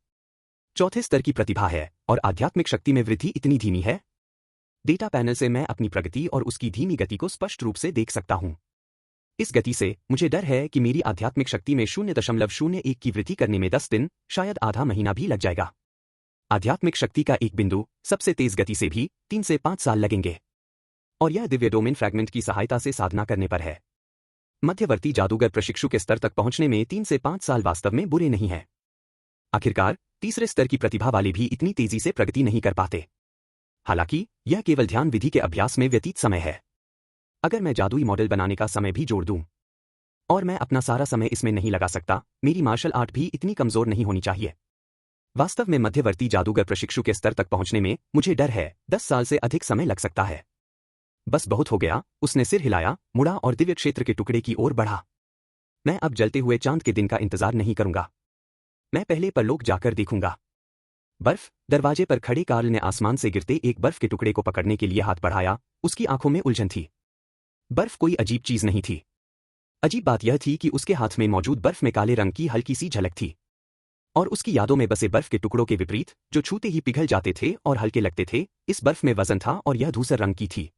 चौथे स्तर की प्रतिभा है और आध्यात्मिक शक्ति में वृद्धि इतनी धीमी है। डेटा पैनल से मैं अपनी प्रगति और उसकी धीमी गति को स्पष्ट रूप से देख सकता हूं। इस गति से मुझे डर है कि मेरी आध्यात्मिक शक्ति में 0.01 की वृद्धि करने में 10 दिन, शायद आधा महीना भी लग जाएगा। आध्यात्मिक शक्ति का एक बिंदु सबसे तेज गति से भी 3 से 5 साल लगेंगे। और यह दिव्य डोमेन फ्रैगमेंट की सहायता से साधना करने पर है। मध्यवर्ती जादूगर प्रशिक्षु के स्तर तक पहुंचने में 3 से 5 साल वास्तव में बुरे नहीं हैं। आखिरकार तीसरे स्तर की प्रतिभा वाले भी इतनी तेजी से प्रगति नहीं कर पाते। हालांकि यह केवल ध्यान विधि के अभ्यास में व्यतीत समय है। अगर मैं जादुई मॉडल बनाने का समय भी जोड़ दूं और मैं अपना सारा समय इसमें नहीं लगा सकता, मेरी मार्शल आर्ट भी इतनी कमजोर नहीं होनी चाहिए। वास्तव में मध्यवर्ती जादूगर प्रशिक्षु के स्तर तक पहुंचने में मुझे डर है 10 साल से अधिक समय लग सकता है। बस बहुत हो गया। उसने सिर हिलाया, मुड़ा और दिव्य क्षेत्र के टुकड़े की ओर बढ़ा। मैं अब जलते हुए चांद के दिन का इंतजार नहीं करूंगा। मैं पहले परलोक जाकर देखूंगा। बर्फ। दरवाजे पर खड़े कार्ल ने आसमान से गिरते एक बर्फ के टुकड़े को पकड़ने के लिए हाथ बढ़ाया। उसकी आंखों में उलझन थी। बर्फ कोई अजीब चीज नहीं थी। अजीब बात यह थी कि उसके हाथ में मौजूद बर्फ में काले रंग की हल्की सी झलक थी और उसकी यादों में बसे बर्फ के टुकड़ों के विपरीत, जो छूते ही पिघल जाते थे और हल्के लगते थे, इस बर्फ में वजन था और यह धूसर रंग की थी।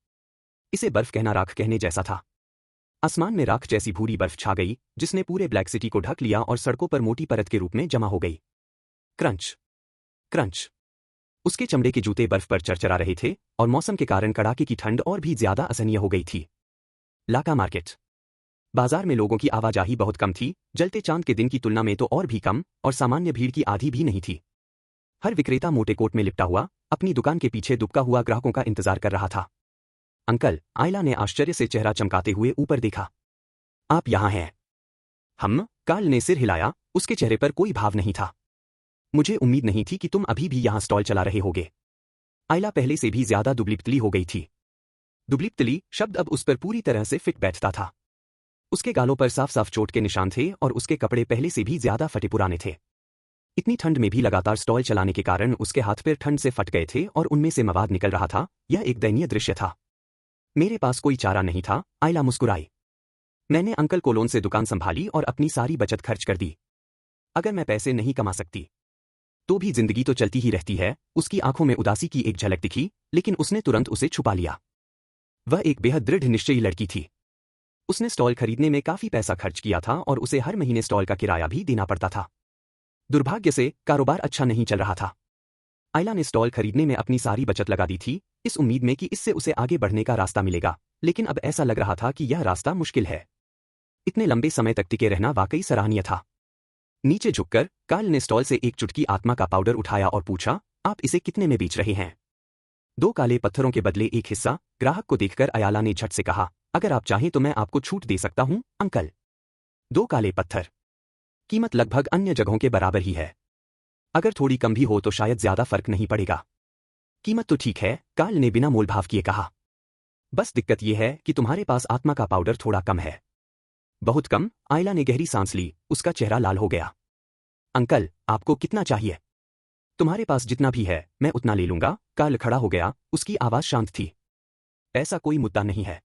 इसे बर्फ कहना राख कहने जैसा था। आसमान में राख जैसी भूरी बर्फ छा गई, जिसने पूरे ब्लैक सिटी को ढक लिया और सड़कों पर मोटी परत के रूप में जमा हो गई। Crunch crunch. उसके चमड़े के जूते बर्फ पर चरचरा रहे थे और मौसम के कारण कड़ाके की ठंड और भी ज्यादा असहनीय हो गई थी। लाका मार्केट। बाजार में लोगों की आवाजाही बहुत कम थी, जलते चांद के दिन की तुलना में तो और भी कम, और सामान्य भीड़ की आधी भी नहीं थी। हर विक्रेता मोटे कोट में लिपटा हुआ अपनी दुकान के पीछे दुबका हुआ ग्राहकों का इंतजार कर रहा था। अंकल, आयला ने आश्चर्य से चेहरा चमकाते हुए ऊपर देखा। आप यहां हैं? हम? कार्ल ने सिर हिलाया, उसके चेहरे पर कोई भाव नहीं था। मुझे उम्मीद नहीं थी कि तुम अभी भी यहां स्टॉल चला रहे होगे। आयला पहले से भी ज्यादा दुबली-पतली हो गई थी। दुबली-पतली शब्द अब उस पर पूरी तरह से फिट बैठता था। उसके गालों पर साफ साफ चोट के निशान थे और उसके कपड़े पहले से भी ज्यादा फटे पुराने थे। इतनी ठंड में भी लगातार स्टॉल चलाने के कारण उसके हाथ पैर ठंड से फट गए थे और उनमें से मवाद निकल रहा था। यह एक दयनीय दृश्य था। मेरे पास कोई चारा नहीं था, आयला मुस्कुराई। मैंने अंकल को लोन से दुकान संभाली और अपनी सारी बचत खर्च कर दी। अगर मैं पैसे नहीं कमा सकती तो भी जिंदगी तो चलती ही रहती है। उसकी आंखों में उदासी की एक झलक दिखी, लेकिन उसने तुरंत उसे छुपा लिया। वह एक बेहद दृढ़ निश्चयी लड़की थी। उसने स्टॉल खरीदने में काफी पैसा खर्च किया था और उसे हर महीने स्टॉल का किराया भी देना पड़ता था। दुर्भाग्य से कारोबार अच्छा नहीं चल रहा था। आयला ने स्टॉल खरीदने में अपनी सारी बचत लगा दी थी, इस उम्मीद में कि इससे उसे आगे बढ़ने का रास्ता मिलेगा, लेकिन अब ऐसा लग रहा था कि यह रास्ता मुश्किल है। इतने लंबे समय तक टिके रहना वाकई सराहनीय था। नीचे झुककर कार्ल ने स्टॉल से एक चुटकी आत्मा का पाउडर उठाया और पूछा, आप इसे कितने में बेच रहे हैं? 2 काले पत्थरों के बदले एक हिस्सा। ग्राहक को देखकर अयाला ने झट से कहा, अगर आप चाहें तो मैं आपको छूट दे सकता हूं, अंकल। 2 काले पत्थर। कीमत लगभग अन्य जगहों के बराबर ही है। अगर थोड़ी कम भी हो तो शायद ज्यादा फर्क नहीं पड़ेगा। कीमत तो ठीक है, कार्ल ने बिना मोलभाव किए कहा। बस दिक्कत यह है कि तुम्हारे पास आत्मा का पाउडर थोड़ा कम है। बहुत कम? आयला ने गहरी सांस ली, उसका चेहरा लाल हो गया। अंकल, आपको कितना चाहिए? तुम्हारे पास जितना भी है, मैं उतना ले लूंगा। कार्ल खड़ा हो गया, उसकी आवाज शांत थी। ऐसा कोई मुद्दा नहीं है।